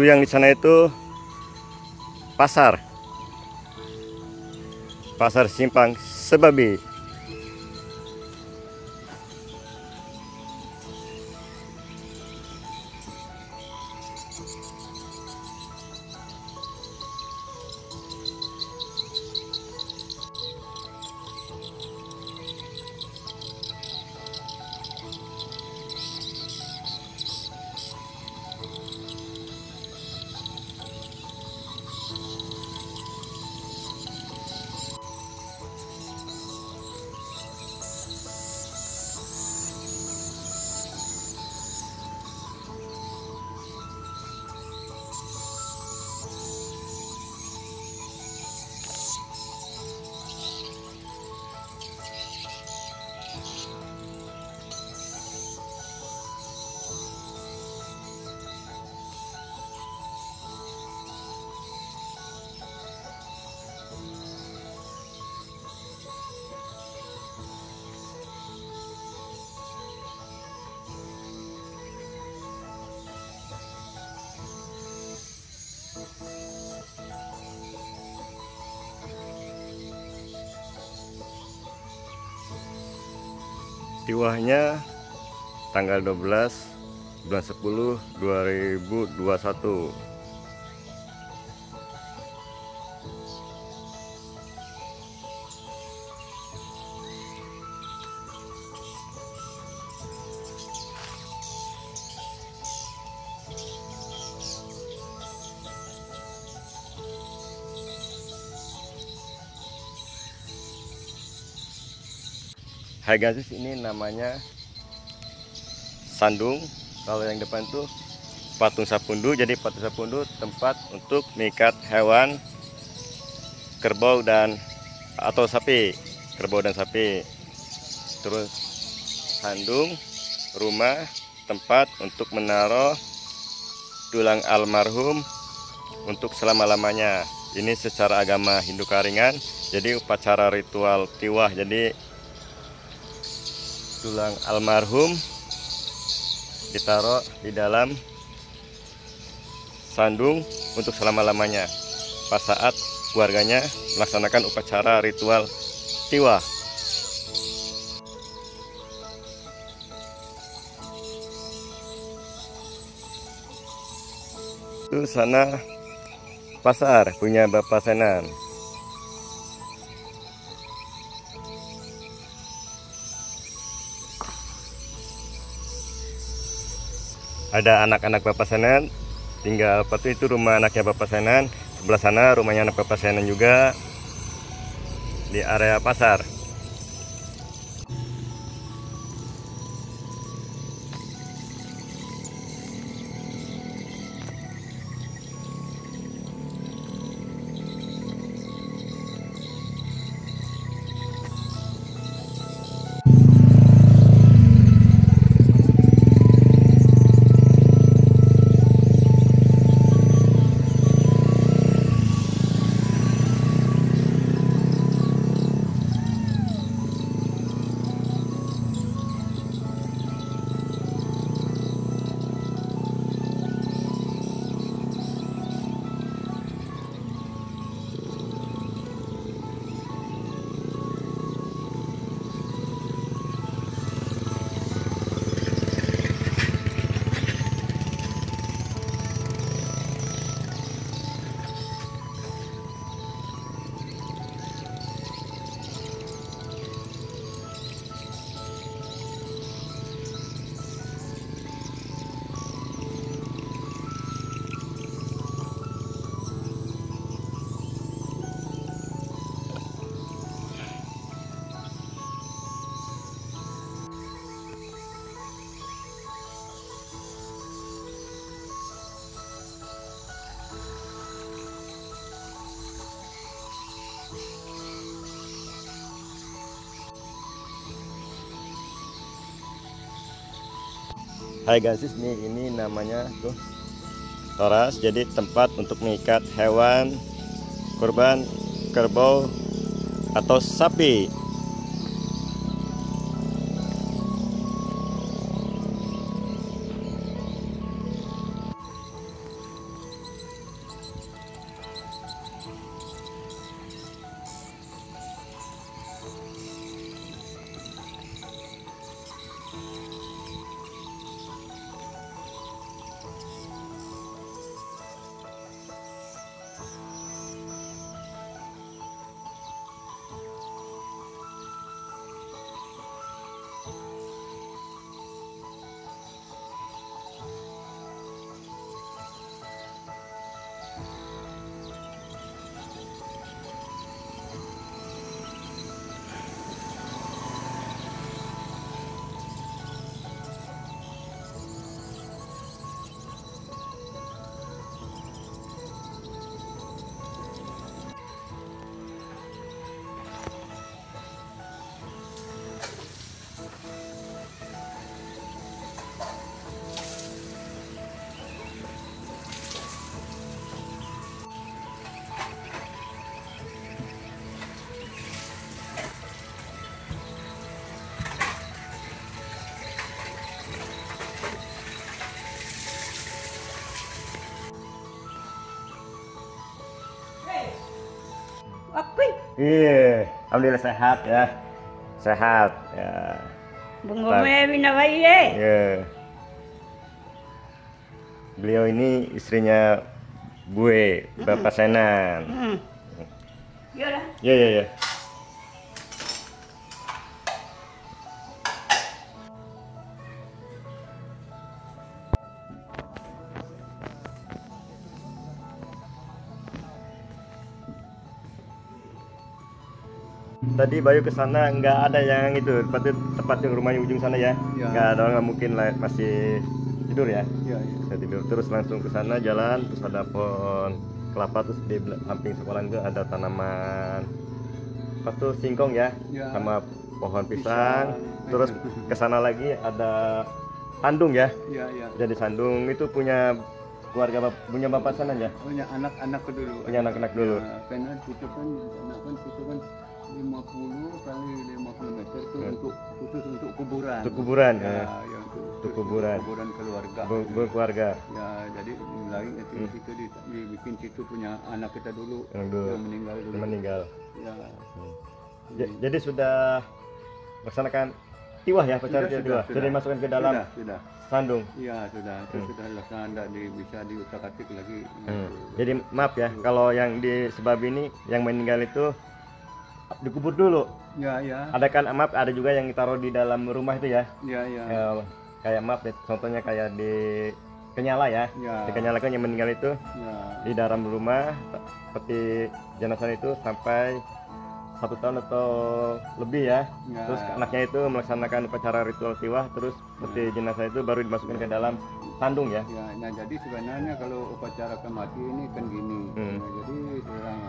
Itu yang di sana itu pasar Simpang Sebabi. Tiwahnya tanggal 12 bulan 10 2021. Hai guys, ini namanya sandung. Kalau yang depan tuh patung sapundu. Jadi patung sapundu tempat untuk mengikat hewan kerbau dan atau sapi, kerbau dan sapi. Terus sandung rumah tempat untuk menaruh tulang almarhum untuk selama-lamanya. Ini secara agama Hindu Karingan. Jadi upacara ritual tiwah. Jadi tulang almarhum ditaruh di dalam sandung untuk selama-lamanya pas saat keluarganya melaksanakan upacara ritual tiwah. Itu sana pasar punya Bapak Senan. Ada anak-anak Bapak Senan tinggal itu rumah anaknya Bapak Senan. Sebelah sana rumahnya anak Bapak Senan juga di area pasar. Hai guys, ini namanya tuh toras. Jadi tempat untuk mengikat hewan kurban, kerbau atau sapi. Iya, alhamdulillah sehat ya. Sehat ya. Bungome binabai ye. Iya. Beliau ini istrinya Bue, Bapak Senan. Iya lah. Iya, iya, iya. Tadi Bayu ke sana nggak ada yang itu tempat yang rumahnya ujung sana ya, Ya. nggak ada, nggak mungkin lah, masih tidur ya. Iya, iya. Saya tidur terus langsung ke sana jalan, terus ada pohon kelapa, terus di samping sekolah itu ada tanaman apa tuh, singkong ya, Ya. sama pohon pisang. Pisang. Terus ke sana lagi ada sandung ya. Iya, iya. Jadi sandung itu punya keluarga punya bapak sana ya, Punya anak-anak dulu. punya anak-anak dulu. Ya, karena itu kan anak kan itu kan 50 kali 50 meter itu untuk khusus untuk kuburan. Untuk kuburan Ya, ya. yang Untuk kuburan. Kuburan keluarga. Berkeluarga. Ya, jadi lain itu situ dibikin situ punya anak kita dulu Yang dulu yang meninggal dulu. meninggal. Ya. Jadi sudah melaksanakan tiwah ya, pacar tiwah. Sudah dimasukkan ke dalam Sudah. sandung. Iya, sudah. Itu sudah laksana, bisa diutak-atik lagi. Jadi maaf ya, kalau yang di sebab ini yang meninggal itu dikubur dulu. Ya, ya. Ada kan maaf, ada juga yang ditaruh di dalam rumah itu ya. Ya, ya. Kayak maaf deh, contohnya kayak di Kenyala ya. Ya. Di Kenyala kan yang meninggal itu Ya. di dalam rumah, seperti jenazah itu sampai 1 tahun atau lebih ya. Ya. Terus anaknya itu melaksanakan upacara ritual tiwah, terus seperti jenazah itu baru dimasukkan ke dalam sandung ya. Ya, nah jadi sebenarnya kalau upacara kematian ini kan gini. Nah, jadi orang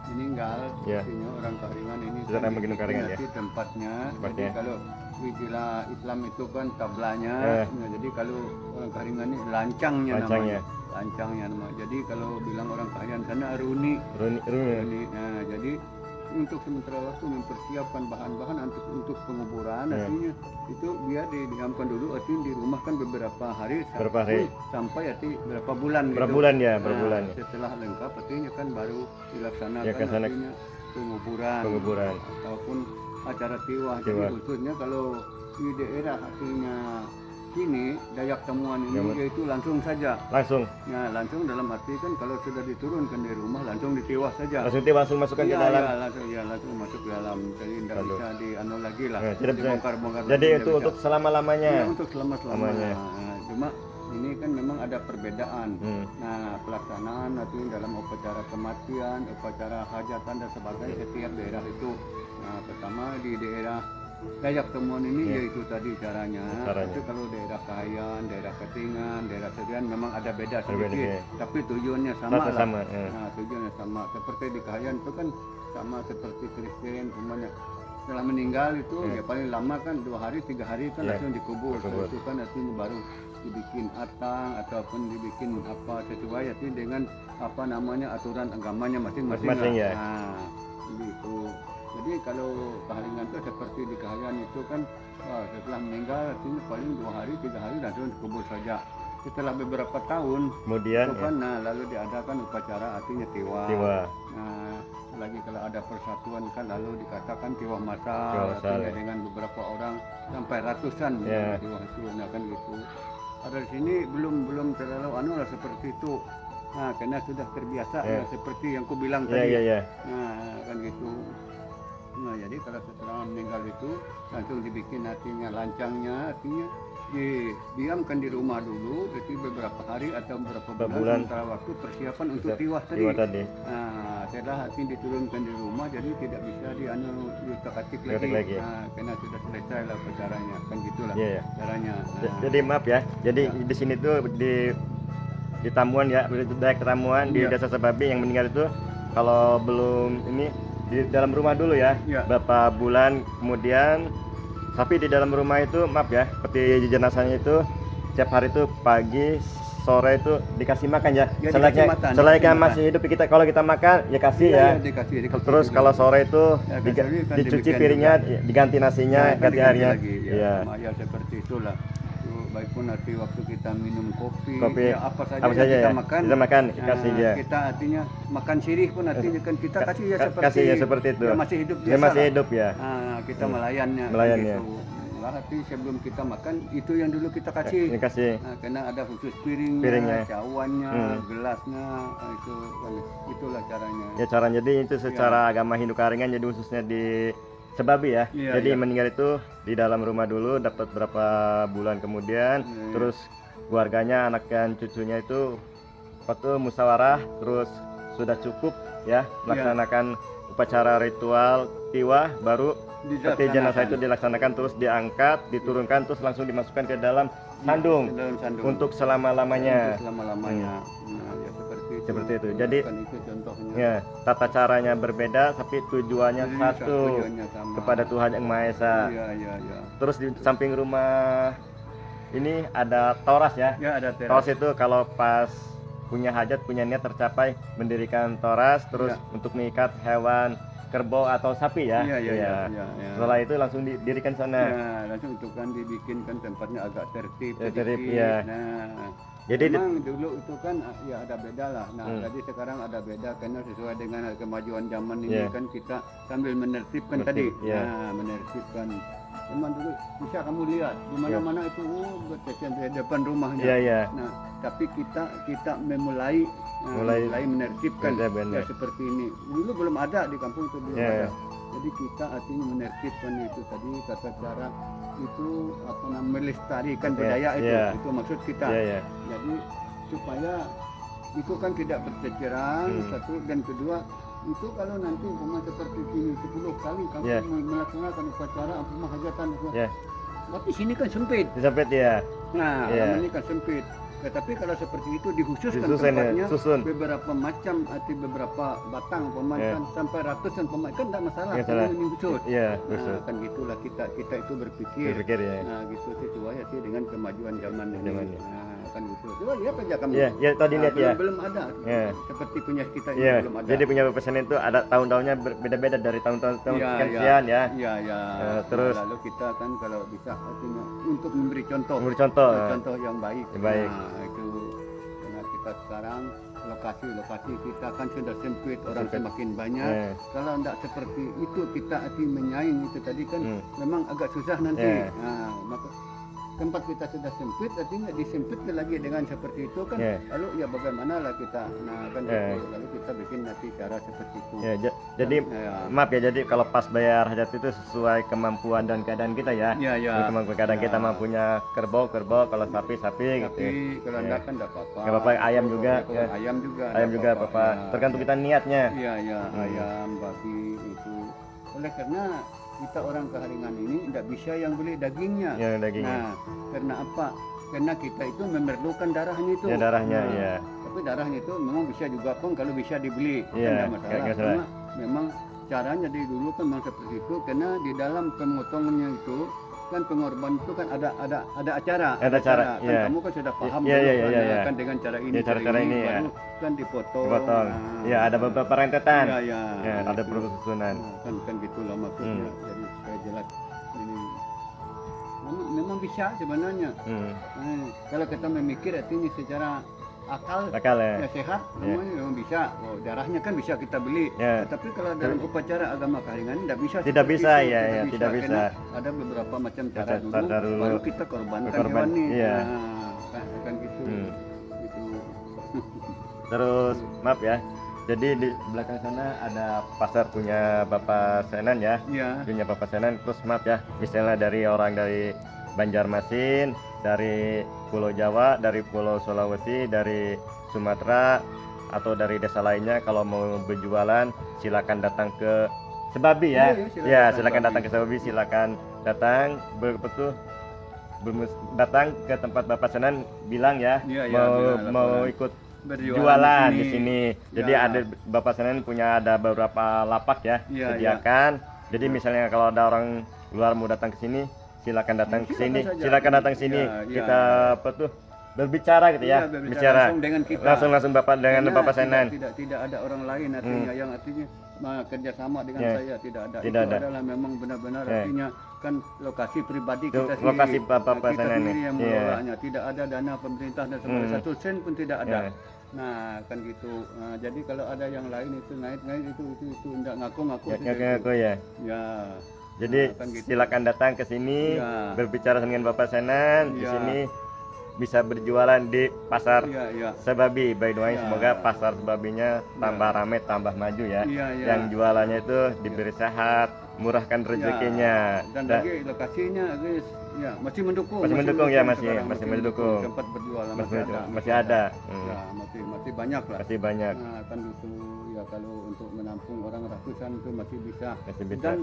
meninggal, Ya. artinya orang Karingan ini Sudah nama Gunung Karingan ya. nanti tempatnya. Tempatnya. Jadi kalau istilah Islam itu kan tablanya. Nah, jadi kalau orang Karingan ini lancangnya Lancangnya. namanya. Lancangnya nama. Jadi kalau bilang orang Karingan sana runi. Runi. Runi. Nah, jadi untuk sementara waktu mempersiapkan bahan-bahan untuk penguburan, artinya itu biar didiamkan dulu, artinya di rumah kan beberapa hari, sampai arti berapa bulan Berapa gitu. bulan ya, Nah, berapa bulan ya. setelah lengkap artinya kan baru dilaksanakan Ya, ke sana. artinya penguburan ataupun acara tiwah. Jadi khususnya kalau di daerah artinya sini Dayak Temuan ini yaitu langsung saja. Ya, langsung dalam arti kan kalau sudah diturunkan dari rumah langsung ditiwah saja. Langsung masukkan ke dalam. Langsung masuk ke dalam. Jadi tidak bisa dianu lagi lah. Tidak bisa. Dibongkar-bongkar. Jadi itu untuk selama-lamanya. Ya, untuk selama-lamanya. Nah, cuma ini kan memang ada perbedaan. Nah, pelaksanaan nanti dalam upacara kematian, upacara hajatan dan sebagainya setiap daerah itu. Nah, pertama di daerah Dayak Temuan ini yaitu tadi caranya. Tapi kalau daerah Kahayan, daerah Ketingan, daerah Serian memang ada beda sedikit. Tapi tujuannya sama lah. Nah, tujuannya sama. Seperti di Kahayan itu kan sama seperti Kristen, umpamanya setelah meninggal itu ya paling lama kan 2 hari 3 hari kan langsung dikubur. Itu kan artinya baru dibikin atang ataupun dibikin apa sesuai artinya dengan apa namanya aturan agamanya masing-masing. Ya. Nah, gitu. Jadi kalau Kaharingan itu seperti di Kahayan itu kan setelah meninggal artinya paling 2 hari 3 hari langsung dikubur saja. Setelah beberapa tahun kemudian itu kan lalu diadakan upacara artinya tiwah. Nah, lagi kalau ada persatuan kan lalu dikatakan tiwah massal artinya dengan beberapa orang sampai ratusan tiwah itu kan gitu. Ada di sini belum terlalu lah seperti itu. Nah, karena sudah terbiasa ya, seperti yang ku bilang tadi. Nah, kan gitu. Nah, jadi kalau setelah meninggal itu langsung dibikin artinya lancangnya, artinya didiamkan di rumah dulu, jadi beberapa hari atau beberapa bulan sementara waktu persiapan untuk tiwah tadi. Nah, setelah artinya diturunkan di rumah, jadi tidak bisa diutak-atik lagi. Nah, karena sudah selesai lah upacaranya, kan gitulah caranya. Nah, jadi maaf ya, jadi di sini tuh di Tamuan ya, di Dayak Tamuan di Desa Sebabi yang meninggal itu kalau belum ini di dalam rumah dulu ya, berapa bulan kemudian. Tapi di dalam rumah itu maaf ya, seperti jenazahnya itu setiap hari itu pagi sore itu dikasih makan ya, selayaknya masih hidup kita. Kalau kita makan ya kasih dikasih. Terus kalau sore itu dicuci piringnya, diganti nasinya, ganti airnya. Ya, seperti itulah. baik pun arti waktu kita minum kopi, Kopi, ya apa saja apa yang saja kita ya? makan, Kita makan, kasih ya. kita artinya makan sirih pun artinya kan kita kasih ya seperti Kasih ya seperti itu. dia masih hidup Dia biasa masih lah. hidup ya. Kita melayannya, Melayannya. gitu. Malah arti sebelum kita makan itu yang dulu kita kasih. Ini kasih. Karena ada khusus piringnya, Piringnya. cawannya, gelasnya, itulah caranya. Ya cara jadi itu secara agama Hindu Karingan jadi khususnya di Sebabi ya. Iya, Jadi iya. meninggal itu di dalam rumah dulu, dapat berapa bulan kemudian, Iya. terus keluarganya, anak dan cucunya itu waktu musyawarah, terus sudah cukup ya melaksanakan upacara ritual tiwa, baru peti jenazah itu dilaksanakan, terus diangkat, diturunkan, terus langsung dimasukkan ke dalam sandung Dalam sandung. untuk selama-lamanya. Untuk selama-lamanya. Nah, ya seperti itu. Jadi Bukan itu contohnya. ya, tata caranya berbeda tapi tujuannya Jadi satu, tujuannya sama. kepada Tuhan Yang Maha Esa. Iya. Terus di samping rumah ini ada toras ya. Ya ada Toras teras. itu kalau pas punya hajat, punya niat tercapai, mendirikan toras, terus Ya. untuk mengikat hewan kerbau atau sapi ya. Iya. Setelah itu langsung didirikan sana. Ya, langsung itu kan dibikinkan tempatnya agak tertib Ya, sedikit. tertib, ya. Nah, Jadi memang dulu itu kan ya ada beda lah. Nah, Hmm. jadi sekarang ada beda karena sesuai dengan kemajuan zaman ini Ya. kan kita sambil menertibkan tadi. Ya. Nah, menertibkan. Memang dulu bisa kamu lihat di mana-mana itu berceceran di depan rumahnya. Iya. Nah, tapi kita memulai Mulai menertibkan benar. ya seperti ini. Dulu belum ada di kampung itu belum Ya. ada. Jadi kita artinya menertibkan itu tadi tata cara itu apa namanya melestarikan budaya itu. Ya. Itu maksud kita. Iya. Jadi supaya itu kan tidak berceceran satu dan kedua itu kalau nanti umpama seperti ini 10 kali kamu Ya. melaksanakan upacara umpama hajatan Ya. tapi sini kan sempit. Disempit ya. Nah, Ya. ini kan sempit. Tetapi kalau seperti itu dikhususkan Disusun ya, tempatnya susun. beberapa macam arti beberapa batang pemakan sampai ratusan pemakan kan tidak masalah Nggak karena salah. ini khusus. Iya, Nah, khusus. kan gitulah kita itu berpikir. Berpikir ya. Nah, gitu sesuai sih dengan kemajuan zaman ini. Zaman. Nah, kan gitu. Coba lihat aja kamu. Iya, ya tadi lihat ya. Belum ada. Ya. Seperti punya kita ini Iya, belum ada. jadi punya pesan itu ada tahun-tahunnya berbeda-beda dari tahun-tahun Iya, sekian ya. Iya. Terus- lalu kita kan kalau bisa artinya untuk memberi contoh. Memberi contoh. Contoh yang baik. Yang baik. Nah, itu karena kita sekarang lokasi kita kan sudah sempit, orang Sempit. semakin banyak. Ya. Kalau tidak seperti itu kita arti menyaing itu tadi kan memang agak susah nanti. Ya. Nah, maka tempat kita sudah sempit, artinya disempit lagi dengan seperti itu kan. Ya. Lalu ya bagaimana lah kita, nah kan Ya. gitu. Lalu kita bikin nanti cara seperti itu. Ya, jadi Ya. maaf ya, jadi kalau pas bayar hajat itu sesuai kemampuan dan keadaan kita ya. Ya. Kemampuan keadaan kita mampunya kerbau, kalau sapi gitu. Tapi kalau Ya. enggak kan enggak apa-apa. Nggak apa-apa, ayam juga, Kalau ya. Ayam juga. Ayam juga enggak apa-apa, ya. tergantung kita niatnya. Iya, ayam, babi itu. Oleh karena kita orang Keharingan ini tidak bisa yang beli dagingnya. Ya, dagingnya. Nah, karena apa? Karena kita itu memerlukan darahnya itu. Ya, darahnya, Nah, ya. Tapi darahnya itu memang bisa juga pun kalau bisa dibeli. Iya, Kan enggak masalah. nggak salah. Karena memang caranya dari dulu kan memang seperti itu. Karena di dalam pemotongannya itu kan pengorban itu kan ada acara. Ada acara, Kan iya. kamu kan sudah paham Iya, dulu iya, kan, iya, ya, iya. kan dengan cara ini. Ya, cara-cara ini, ya. baru kan dipotong. Dipotong. Nah, Ya, ada beberapa rentetan. Iya. Ya, ada Gitu. perusunan. Nah, kan gitulah maksudnya. Jadi supaya jelas ini. Memang bisa sebenarnya. Kalau kita memikir artinya secara akal ya. ya sehat, memang bisa. Oh, darahnya kan bisa kita beli. Ya. Tapi kalau dalam upacara agama Keharingan tidak bisa. Tidak seperti bisa, itu. ya, tidak bisa. Karena ada beberapa macam cara dulu, Cara dulu. baru kita korbankan Korban, hewan ini. iya. Nah, kan gitu. Gitu. Terus maaf ya, jadi di belakang sana ada pasar punya Bapak Senan ya. Iya. Punya Bapak Senan. Terus maaf ya, misalnya dari orang dari Banjarmasin, dari Pulau Jawa, dari Pulau Sulawesi, dari Sumatera, atau dari desa lainnya, kalau mau berjualan silakan datang ke Sebabi ya. Iya, Silakan datang ke Sebabi, silakan datang datang ke tempat Bapak Senan, bilang ya, Iya, bilang mau laporan. ikut Berjualan jualan di sini. Jadi Ya. ada Bapak Senan punya ada beberapa lapak ya, Iya, sediakan. Jadi misalnya kalau ada orang luar mau datang ke sini, silakan datang ke sini. Silakan saja. Silakan datang ke sini. Iya, iya. Kita apa tuh berbicara gitu ya, Iya, bicara langsung dengan kita. langsung Bapak dengan Karena Bapak Senan. tidak ada orang lain artinya yang artinya kerjasama dengan Ya. saya tidak ada. Tidak Itu ada. adalah memang benar-benar Ya. artinya kan lokasi pribadi Itu kita sendiri. lokasi Bapak kita Senan sendiri ya. yang Iya. mengelolanya. Tidak ada dana pemerintah dan sebagainya. Satu sen pun tidak ada. Ya. Nah kan gitu. Nah, jadi kalau ada yang lain itu naik itu tidak ngaku-ngaku. Ya, saja ngaku itu. ya. Ya. Jadi Nah, kan gitu. silakan datang ke sini Ya. berbicara dengan Bapak Senan di Ya. sini bisa berjualan di pasar Iya, iya. Sebabi. By the way, Ya. semoga pasar Sebabinya tambah ramai, tambah maju ya. Iya, iya. Yang jualannya itu diberi sehat, murahkan rezekinya. Ya, dan lagi lokasinya guys ya masih mendukung ya, sekarang, masih mendukung. tempat berjualan masih ada. ya masih banyak lah Masih banyak. nah kan itu ya kalau untuk menampung orang ratusan itu masih bisa Masih bisa. dan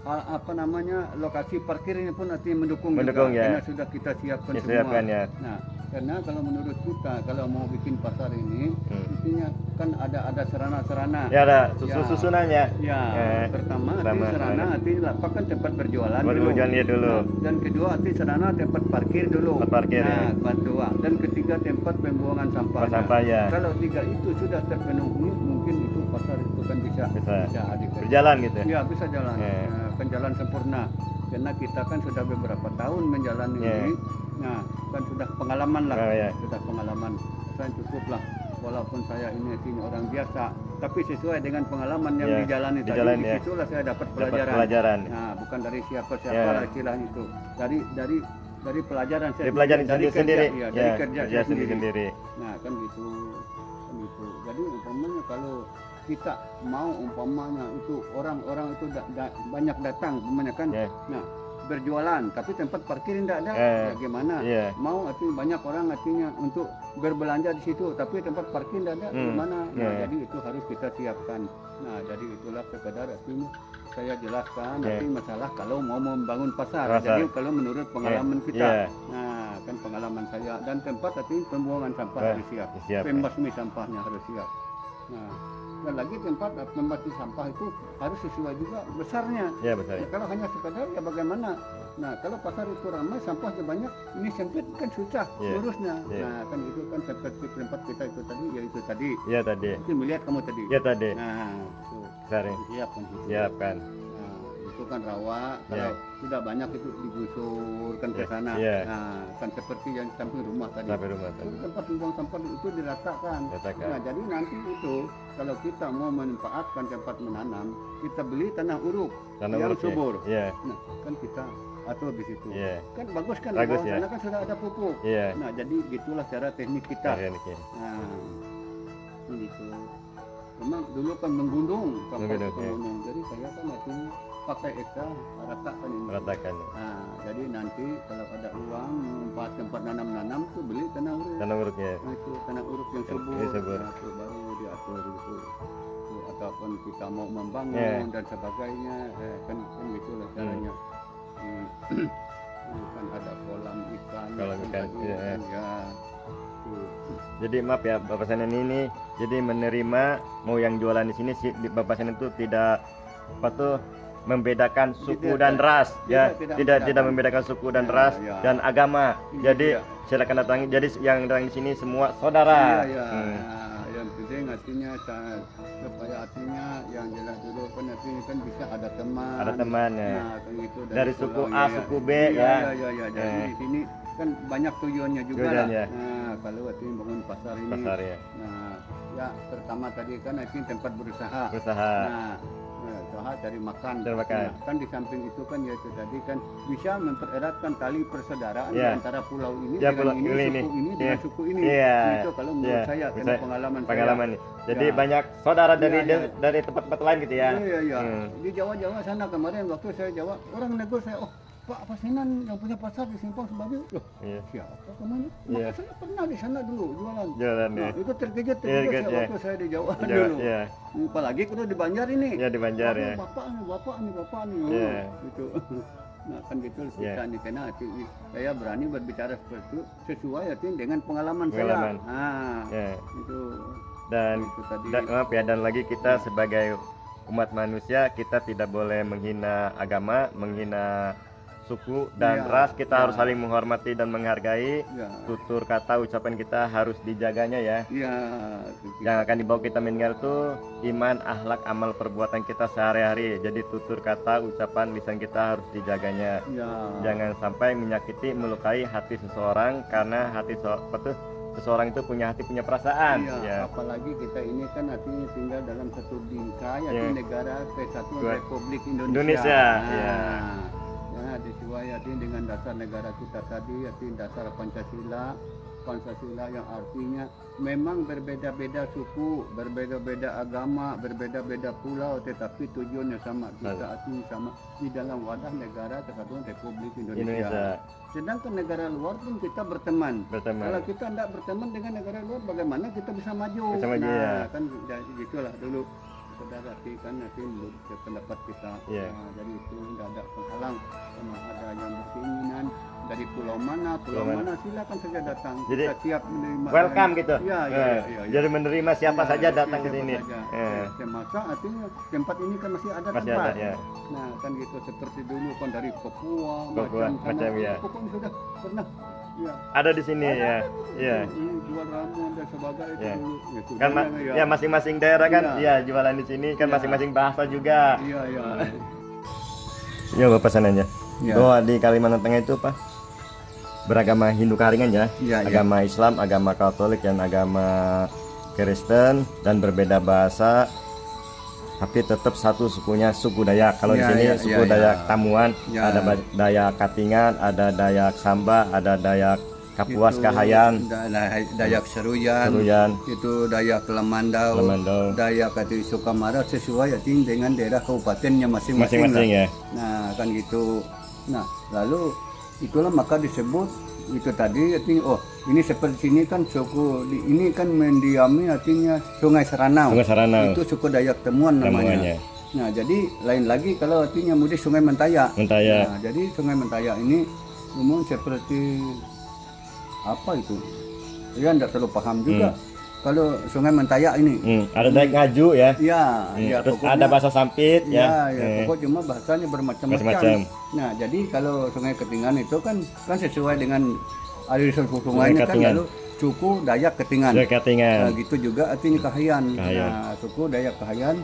apa namanya lokasi parkir ini pun nanti mendukung Mendukung, juga, ya. karena sudah kita siapkan semua. Siapkan, ya. Nah karena kalau menurut kita kalau mau bikin pasar ini intinya kan ada sarana-sarana Ya ada Ya. susunannya. ya pertama arti sarana arti lapak kan tempat berjualan dulu. Berjualan ya dulu. Nah, dan kedua arti sarana tempat parkir dulu. Tempat parkir, nah, ya. kedua dan ketiga tempat pembuangan sampah. Sampah, ya. Kalau tiga itu sudah terpenuhi, mungkin itu pasar itu kan bisa Bisa. dikerjakan. Berjalan gitu. Ya bisa jalan, Ya. kan jalan sempurna. Karena kita kan sudah beberapa tahun menjalani Ya. ini, nah kan sudah pengalaman lah, Oh, ya. sudah pengalaman. Saya cukup lah, walaupun saya ini orang biasa, tapi sesuai dengan pengalaman yang Ya, dijalani tadi, dijalani, ya. disitulah saya dapat Dapat pelajaran. pelajaran. Nah, bukan dari siapa-siapa Ya. lah istilahnya itu, dari pelajaran saya, Dari pelajaran dari sendiri. kerja, ya, Ya, dari kerja kerja saya sendiri. sendiri. Nah kan gitu. Jadi umpamanya kalau kita mau umpamanya itu orang-orang itu banyak datang umpamanya kan, Ya. nah berjualan tapi tempat parkir tidak ada, ya gimana? Iya. Mau artinya banyak orang artinya untuk berbelanja di situ tapi tempat parkir tidak ada, gimana? Nah Ya. jadi itu harus kita siapkan. Nah jadi itulah sekedar artinya saya jelaskan Ya. nanti masalah kalau mau membangun pasar. Pasar. Jadi kalau menurut pengalaman kita, Ya. nah kan pengalaman saya dan tempat artinya pembuangan sampah Ya, harus siap, siap. pembasmi sampahnya harus siap. Nah dan lagi tempat pembasmi sampah itu harus sesuai juga besarnya. Ya besar. Ya, kalau hanya sekedar ya bagaimana? Nah kalau pasar itu ramai sampahnya banyak, ini sempit kan susah Ya. lurusnya. Ya. Nah kan itu kan seperti tempat kita itu tadi, ya itu tadi. Ya tadi. Itu melihat kamu tadi. Ya tadi. Nah itu Besar. siapkan itu. Siapkan. Nah, itu kan rawa, kalau Ya. tidak banyak itu digusurkan ke Ya, sana. ya. Nah, kan seperti yang samping rumah tadi. Sampai rumah Itu tadi. tempat membuang sampah itu diratakan. Ratakan. Nah, jadi nanti itu kalau kita mau memanfaatkan tempat menanam, kita beli tanah uruk Tanah yang uruk, ya. subur. Iya. Nah, kan kita atur di situ. Iya. Kan bagus kan, Bagus, di bawah ya. sana kan sudah ada pupuk. Iya. Nah, jadi gitulah cara teknik kita. Tekniknya. Nah, gitu. Memang dulu kan menggunung, sampai Menggunung, ke ya. gunung. Jadi saya kan nanti pakai eksa ratakan ini. Ratakan. Nah, jadi nanti kalau ada uang membuat tempat nanam-nanam tuh beli tanah uruk. Tanah uruknya. Nah, itu tanah uruk yang Yang subur. subur. Nah, itu baru diatur itu. Tuh, ataupun kita mau membangun Ya. dan sebagainya, kan gitu lah caranya. Ini kan ada kolam ikan. Kolam kan ikan, tadi, iya, kan, ya. Tuh. Jadi maaf ya Bapak Senan ini jadi menerima mau yang jualan di sini si Bapak Senan itu tidak apa tuh membedakan suku Tidak, dan ras ya, tidak tidak membedakan. membedakan suku dan Ya, ras ya. dan agama. Jadi Iya. silakan datangi. Jadi yang datang di sini semua saudara. Iya, iya. Hmm. Nah, yang penting artinya supaya artinya yang jelas dulu kan artinya kan bisa ada teman. Ada teman, ya. Nah, kan gitu Dari suku pulau, A, ya. suku B, Iya, ya. Iya, iya, Jadi Eh. di sini kan banyak tujuannya juga lah. Tujuannya. Nah, kalau artinya bangun pasar ini. Pasar ya. Nah, ya pertama tadi kan artinya tempat berusaha. Berusaha. Nah, usaha cari makan. Cari makan. Nah, kan di samping itu kan ya itu tadi kan bisa mempereratkan tali persaudaraan Ya. antara pulau ini Ya, dengan pulau ini, ini. suku ini Ya. dengan suku ini. Iya. Itu kalau menurut saya karena Bisa- pengalaman pengalaman. Jadi Ya. banyak saudara dari Iya, iya. dari tempat-tempat lain gitu ya. Iya, iya. Hmm. Di Jawa sana kemarin waktu saya Jawa, orang negur saya, oh Pak Pasinan yang punya pasar di Simpang Sebabi. Loh, Iya. siapa kemana? Iya. Maka saya pernah di sana dulu jualan. Jalan Nah, ya. itu terkejut Iya, saya iya. waktu saya di Jawa Jawa, dulu. iya. Apalagi kalau di Banjar ini. Ya di Banjar Aduh, ya. Bapak nih. Iya. Gitu. Nah kan gitu Iya. kita nih karena saya berani berbicara seperti itu sesuai artinya dengan pengalaman Pengalaman. saya. Nah, Ya. itu Dan itu tadi. maaf ya, dan lagi kita sebagai umat manusia kita tidak boleh menghina agama, menghina suku dan Ya, ras, kita ya. harus saling menghormati dan menghargai. Ya. Tutur kata ucapan kita harus dijaganya ya. Ya, Yang akan dibawa kita meninggal tuh iman, akhlak, amal perbuatan kita sehari-hari. Jadi tutur kata, ucapan, lisan kita harus dijaganya. ya. Jangan sampai menyakiti, melukai hati seseorang, karena seseorang itu punya hati, punya perasaan. Iya, Ya. apalagi kita ini kan artinya tinggal dalam satu bingkai, Iya. artinya negara Kesatuan Dua- Republik Indonesia. Indonesia, Nah, iya. ya, disesuai artinya dengan dasar negara kita tadi, artinya dasar Pancasila yang artinya memang berbeda-beda suku, berbeda-beda agama, berbeda-beda pulau, tetapi tujuannya sama. Kita artinya sama di dalam wadah negara Kesatuan Republik Indonesia. Indonesia. Sedangkan negara luar pun kita berteman. Berteman. Kalau kita tidak berteman dengan negara luar, bagaimana kita bisa maju? Bisa maju, nah, ya. kan gitulah dulu. Saudara kan nanti menurut pendapat kita. Iya. Nah, jadi itu tidak ada penghalang, sama ada yang berkeinginan dari pulau mana silakan saja datang. Jadi, kita siap menerima. Welcome gitu. Iya, iya. Jadi menerima siapa Ya, saja datang ke siapa sini. saja. Eh, Termasuk artinya tempat ini kan masih ada Masih tempat. ada, ya. Nah, kan gitu seperti dulu kan dari Papua, Papua, macam, ya. Pokoknya sudah pernah. Ya. Ada di sini ya. Iya. Ini jual ramuan dan sebagainya Ya. itu dulu. Ya, sudah Kan ya. ya masing-masing daerah kan Iya. ya jualan di sini kan Iya. masing-masing bahasa juga. Iya, iya. Ya Bapak pesanannya. Ya. Bahwa di Kalimantan Tengah itu apa? Beragama Hindu Karingan ya. Iya, iya. Agama Islam, agama Katolik dan agama Kristen dan berbeda bahasa. Tapi tetap satu sukunya suku Dayak. Kalau di Ya, sini ya, suku ya, Dayak ya. Tamuan, Ya. ada Dayak Katingan, ada Dayak Samba, ada Dayak Kapuas Itu Kahayan, Dayak Seruyan, Seruyan, itu Dayak Lemandau, Lemandau. Dayak Kati Sukamara sesuai artinya dengan daerah kabupatennya masing-masing. Masing-masing lah. ya. Nah, kan gitu. Nah, lalu itulah maka disebut itu tadi artinya ini seperti ini kan suku ini kan mendiami artinya Sungai Seranau. Sungai Seranau. Itu suku Dayak Temuan namanya. Namanya. Nah, jadi lain lagi kalau artinya mudik Sungai Mentaya. Mentaya. Nah, jadi Sungai Mentaya ini umum seperti apa itu? Ya tidak terlalu paham juga. Kalau Sungai Mentaya ini. Ada Dayak Ngaju ya. Ya, ya Terus pokoknya- ada bahasa Sampit Ya, ya. ya, pokok cuma bahasanya bermacam-macam. Macam-macam. Nah, jadi kalau Sungai Ketingan itu kan sesuai dengan aliran sungainya kan Ketingan. lalu suku Dayak Ketingan. Dayak Katingan. Nah, gitu juga artinya Kahayan. Kahayan. Nah, suku Dayak Kahayan,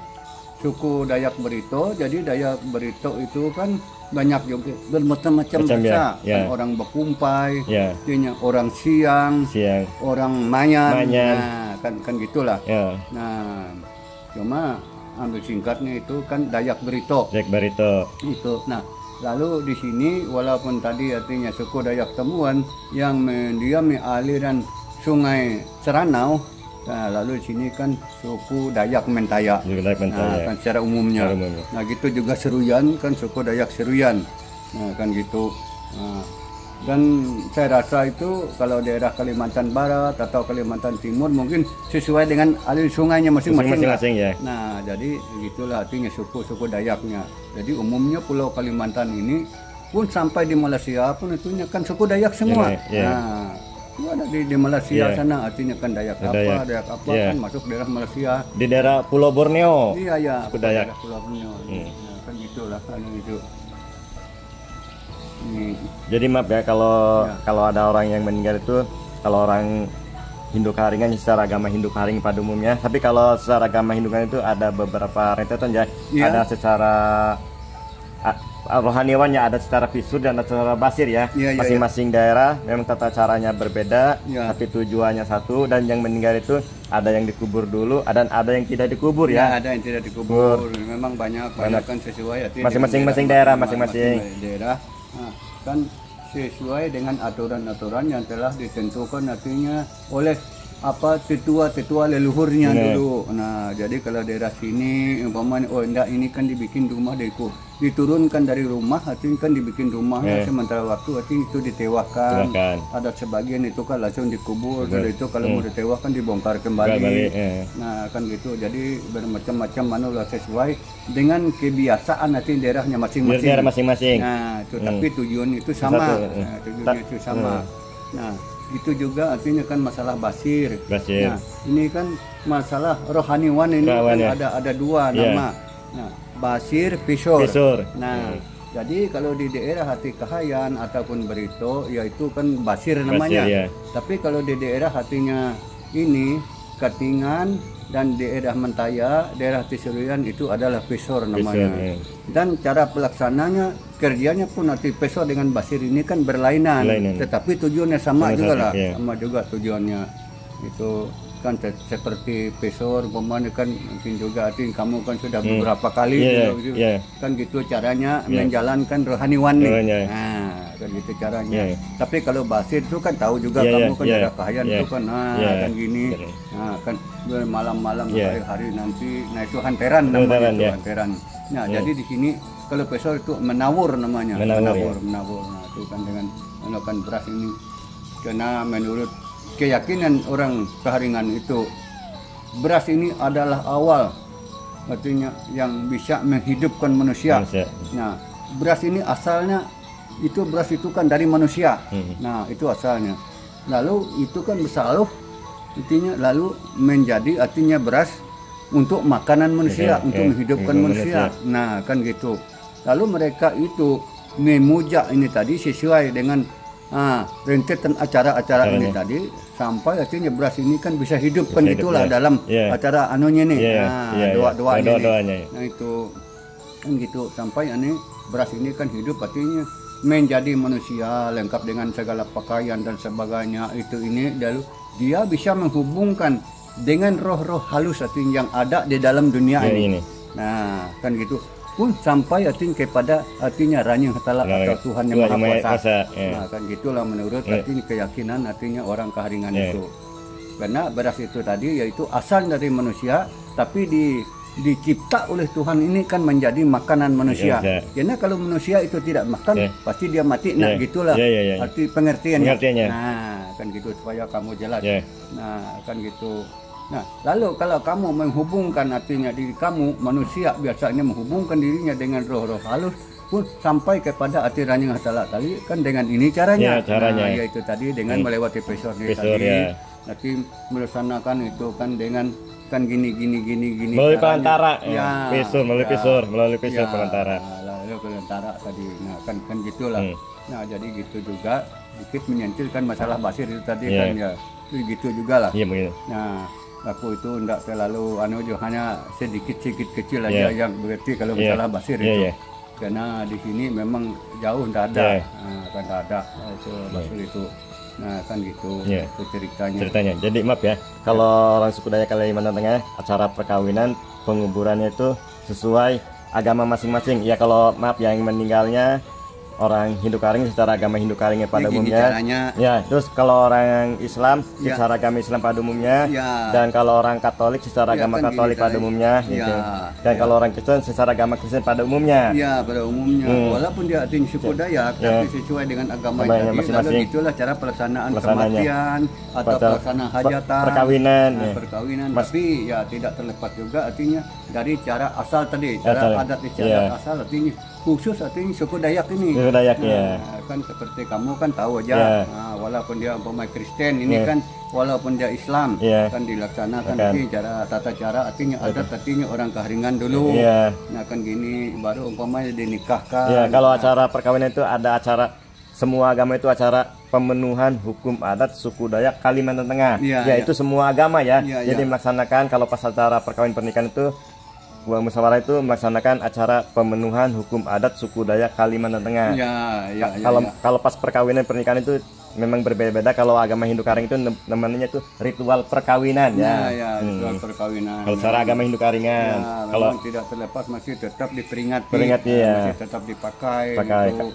suku Dayak Berito. Jadi Dayak Berito itu kan banyak juga bermacam-macam Macam, ya, bahasa. ya. Kan orang Bekumpai, Ya. artinya orang Siang, Siang. orang Mayan. Mayan. Nah, kan gitulah. Ya. Nah, cuma ambil singkatnya itu kan Dayak Berito Dayak Barito. itu. Nah, lalu di sini walaupun tadi artinya suku Dayak Temuan yang mendiami aliran Sungai Seranau, nah lalu di sini kan suku Dayak Mentaya. Juga Dayak Mentaya. Nah, kan secara umumnya. Secara umumnya. Nah, gitu juga Seruyan kan suku Dayak Seruyan. Nah, kan gitu. Nah, dan saya rasa itu kalau daerah Kalimantan Barat atau Kalimantan Timur mungkin sesuai dengan alur sungainya masing-masing. lah. Masing-masing ya. Nah, jadi gitulah artinya suku-suku Dayaknya. Jadi umumnya Pulau Kalimantan ini pun sampai di Malaysia pun itunya kan suku Dayak semua. Ya. Nah, itu ada di Malaysia Ya. sana artinya kan Dayak apa, Dayak. Dayak apa Ya. kan masuk daerah Malaysia. Di daerah Pulau Borneo. Iya ya, Suku Dayak. daerah Pulau Borneo. Nah, kan gitulah kan itu. Ini. Jadi maaf ya kalau Ya. kalau ada orang yang meninggal itu, kalau orang Hindu Karingan secara agama Hindu Karing pada umumnya, tapi kalau secara agama Hindu Karing itu ada beberapa rentetan ya. Ya. Ada secara rohaniawannya, ada secara visur dan ada secara basir ya. Ya, ya, Masing-masing daerah memang tata caranya berbeda, Ya. tapi tujuannya satu. Dan yang meninggal itu ada yang dikubur dulu, dan ada yang tidak dikubur Ya, ya. ada yang tidak dikubur. Memang banyak kan sesuai artinya Masing-masing dengan daerah, masing-masing masing-masing. daerah. Nah, kan sesuai dengan aturan-aturan yang telah ditentukan artinya oleh tetua leluhurnya Benar. dulu. Nah, jadi kalau daerah sini umpamanya enggak ini kan dibikin rumah diturunkan dari rumah artinya kan dibikin rumah sementara waktu artinya itu ditewahkan. Tewahkan. Ada sebagian itu kan langsung dikubur, Benar. dari itu kalau mau ditewahkan dibongkar kembali. Kembali, Nah, kan gitu. Jadi bermacam-macam manulah sesuai dengan kebiasaan nanti daerahnya masing-masing. Daerah masing-masing. Nah, itu tapi tujuan itu sama. Satu, Nah, tujuannya itu sama. Nah, itu juga artinya kan masalah basir. Basir. Nah, ini kan masalah rohaniwan ini kan Rohaniwan, ya. ada dua Iya. nama. Nah, basir, pisur. Visur. Nah, Jadi kalau di daerah Hati Kahayan ataupun Berito, yaitu kan Basir namanya. Basir, ya. Tapi kalau di daerah hatinya ini Katingan dan daerah Mentaya, daerah Tisurian itu adalah Pesor namanya. Pesor, ya. Dan cara pelaksananya kerjanya pun Hati Pesor dengan Basir ini kan berlainan. Tetapi tujuannya sama juga lah, ya. sama juga tujuannya. Itu kan seperti Pesor, pemain kan mungkin juga artinya kamu kan sudah beberapa kali gitu, kan gitu caranya menjalankan rohaniwan nih. Nah, kan gitu caranya. Tapi kalau Basir itu kan tahu juga kamu kan ada Kahayan itu kan, kan gini, nah kan malam-malam hari-hari nanti, nah itu hanteran namanya itu hanteran. Nah jadi di sini kalau Pesor itu menawur namanya, menawur. Nah itu kan dengan menggunakan beras ini, karena menurut keyakinan orang Kaharingan itu beras ini adalah awal, artinya yang bisa menghidupkan manusia. Nah beras ini asalnya itu beras itu kan dari manusia. Nah itu asalnya, lalu itu kan bersaluh artinya lalu menjadi artinya beras untuk makanan manusia, untuk menghidupkan manusia. Nah kan gitu, lalu mereka itu memuja ini tadi sesuai dengan rentetan acara-acara ini tadi, sampai artinya beras ini kan bisa hidup kan itulah dalam acara anunya nih, doa-doanya nih. Nah itu kan gitu, sampai ini beras ini kan hidup artinya menjadi manusia lengkap dengan segala pakaian dan sebagainya itu ini, lalu dia bisa menghubungkan dengan roh-roh halus artinya yang ada di dalam dunia ini. Nah kan gitu pun sampai artinya kepada artinya Ranyang Hatala atau Tuhan yang Maha Kuasa. Nah kan gitulah menurut artinya keyakinan artinya orang Kaharingan itu. Karena beras itu tadi yaitu asal dari manusia, tapi dicipta oleh Tuhan ini kan menjadi makanan manusia. Karena kalau manusia itu tidak makan pasti dia mati. Nah gitulah arti pengertiannya. Nah kan gitu supaya kamu jelas. Nah kan gitu. Nah, lalu kalau kamu menghubungkan artinya diri kamu, manusia biasanya menghubungkan dirinya dengan roh-roh halus pun sampai kepada arti Ranyang Hatala tadi kan dengan ini caranya. Nah, yaitu tadi dengan melewati Pesor tadi. Nanti melaksanakan itu kan dengan kan gini. Melalui perantara. Pesor, melalui Pesor perantara. Lalu perantara tadi. Nah, kan gitulah. Nah, jadi gitu juga sedikit menyentilkan masalah Basir itu tadi kan ya. Gitu juga lah. Nah, aku itu enggak terlalu hanya sedikit kecil aja yang berarti kalau masalah Basir itu. Karena di sini memang jauh enggak ada. Nah, kan enggak ada itu Basir itu. Nah, kan gitu itu ceritanya. Jadi maaf ya, kalau orang suku Dayak Kalimantan Tengah acara perkawinan penguburannya itu sesuai agama masing-masing. Ya kalau maaf yang meninggalnya orang Hindu Karing secara agama Hindu Karingnya pada umumnya. Ya, terus kalau orang Islam secara agama Islam pada umumnya, dan kalau orang Katolik secara agama Katolik pada umumnya, gitu. Dan kalau orang Kristen secara agama Kristen pada umumnya. Ya, pada umumnya. Walaupun dia artinya suku Dayak, tapi sesuai dengan agamanya masing-masing. Itulah cara pelaksanaan kematian atau pelaksanaan hajatan, perkawinan. Tapi ya tidak terlepas juga artinya dari cara asal tadi, cara adat istiadat asal artinya khusus artinya suku Dayak ini. Kan seperti kamu kan tahu aja, walaupun dia umpama Kristen ini kan, walaupun dia Islam kan dilaksanakan cara tata cara artinya adat artinya orang Kaharingan dulu. Nah kan gini baru umpamanya dinikahkan. Kalau acara perkawinan itu ada acara semua agama itu acara pemenuhan hukum adat suku Dayak Kalimantan Tengah. Itu semua agama jadi melaksanakan kalau pas acara perkawinan pernikahan itu musyawarah itu melaksanakan acara pemenuhan hukum adat suku Dayak Kalimantan Tengah. Kalau pas perkawinan pernikahan itu memang berbeda-beda. Kalau agama Hindu Karing itu namanya itu ritual perkawinan ritual perkawinan. Kalau secara agama Hindu Karingan kalau tidak terlepas masih tetap diperingati. Masih tetap dipakai. Gitu.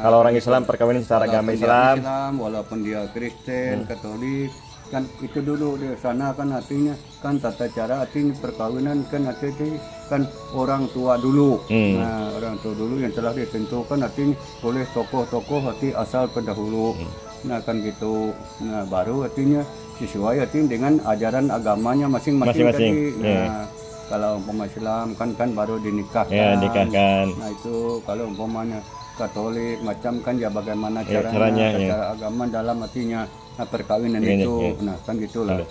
Kalau orang Islam perkawinan secara agama Islam, walaupun dia Kristen, Katolik kan itu dulu di sana kan artinya kan tata cara artinya perkawinan kan artinya kan orang tua dulu. Nah orang tua dulu yang telah ditentukan artinya oleh tokoh-tokoh arti asal pendahulu. Nah kan gitu. Nah baru artinya sesuai artinya dengan ajaran agamanya masing-masing tadi. Nah kalau umpama Islam kan baru dinikahkan. Nah itu kalau umpamanya Katolik macam kan ya bagaimana caranya cara agama dalam artinya perkawinan itu. Nah kan gitulah.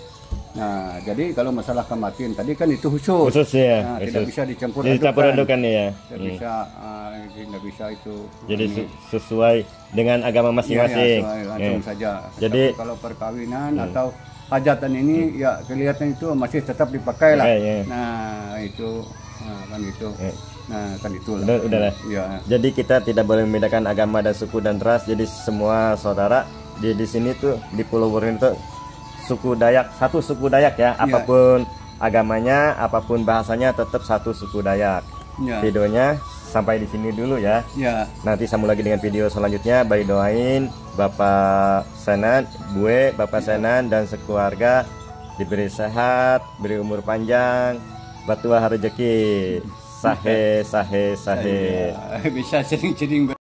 Nah, jadi kalau masalah kematian tadi kan itu khusus. Khusus ya. Nah, tidak bisa dicampur adukan ya. Tidak bisa itu. Jadi sesuai dengan agama masing-masing. Iya, langsung saja. Jadi tapi kalau perkawinan atau hajatan ini ya kelihatan itu masih tetap dipakai lah. Nah, itu kan itu. Nah, kan itulah. Udah. Ya. Jadi kita tidak boleh membedakan agama dan suku dan ras. Jadi semua saudara di sini tuh di Pulau Borneo itu suku Dayak, satu suku Dayak ya. Apapun agamanya, apapun bahasanya tetap satu suku Dayak. Videonya sampai di sini dulu ya. Nanti sambung lagi dengan video selanjutnya. Baik, doain Bapak Senan, Bapak Senan dan sekeluarga diberi sehat, beri umur panjang, batuah rezeki. Sahe. Bisa sering-sering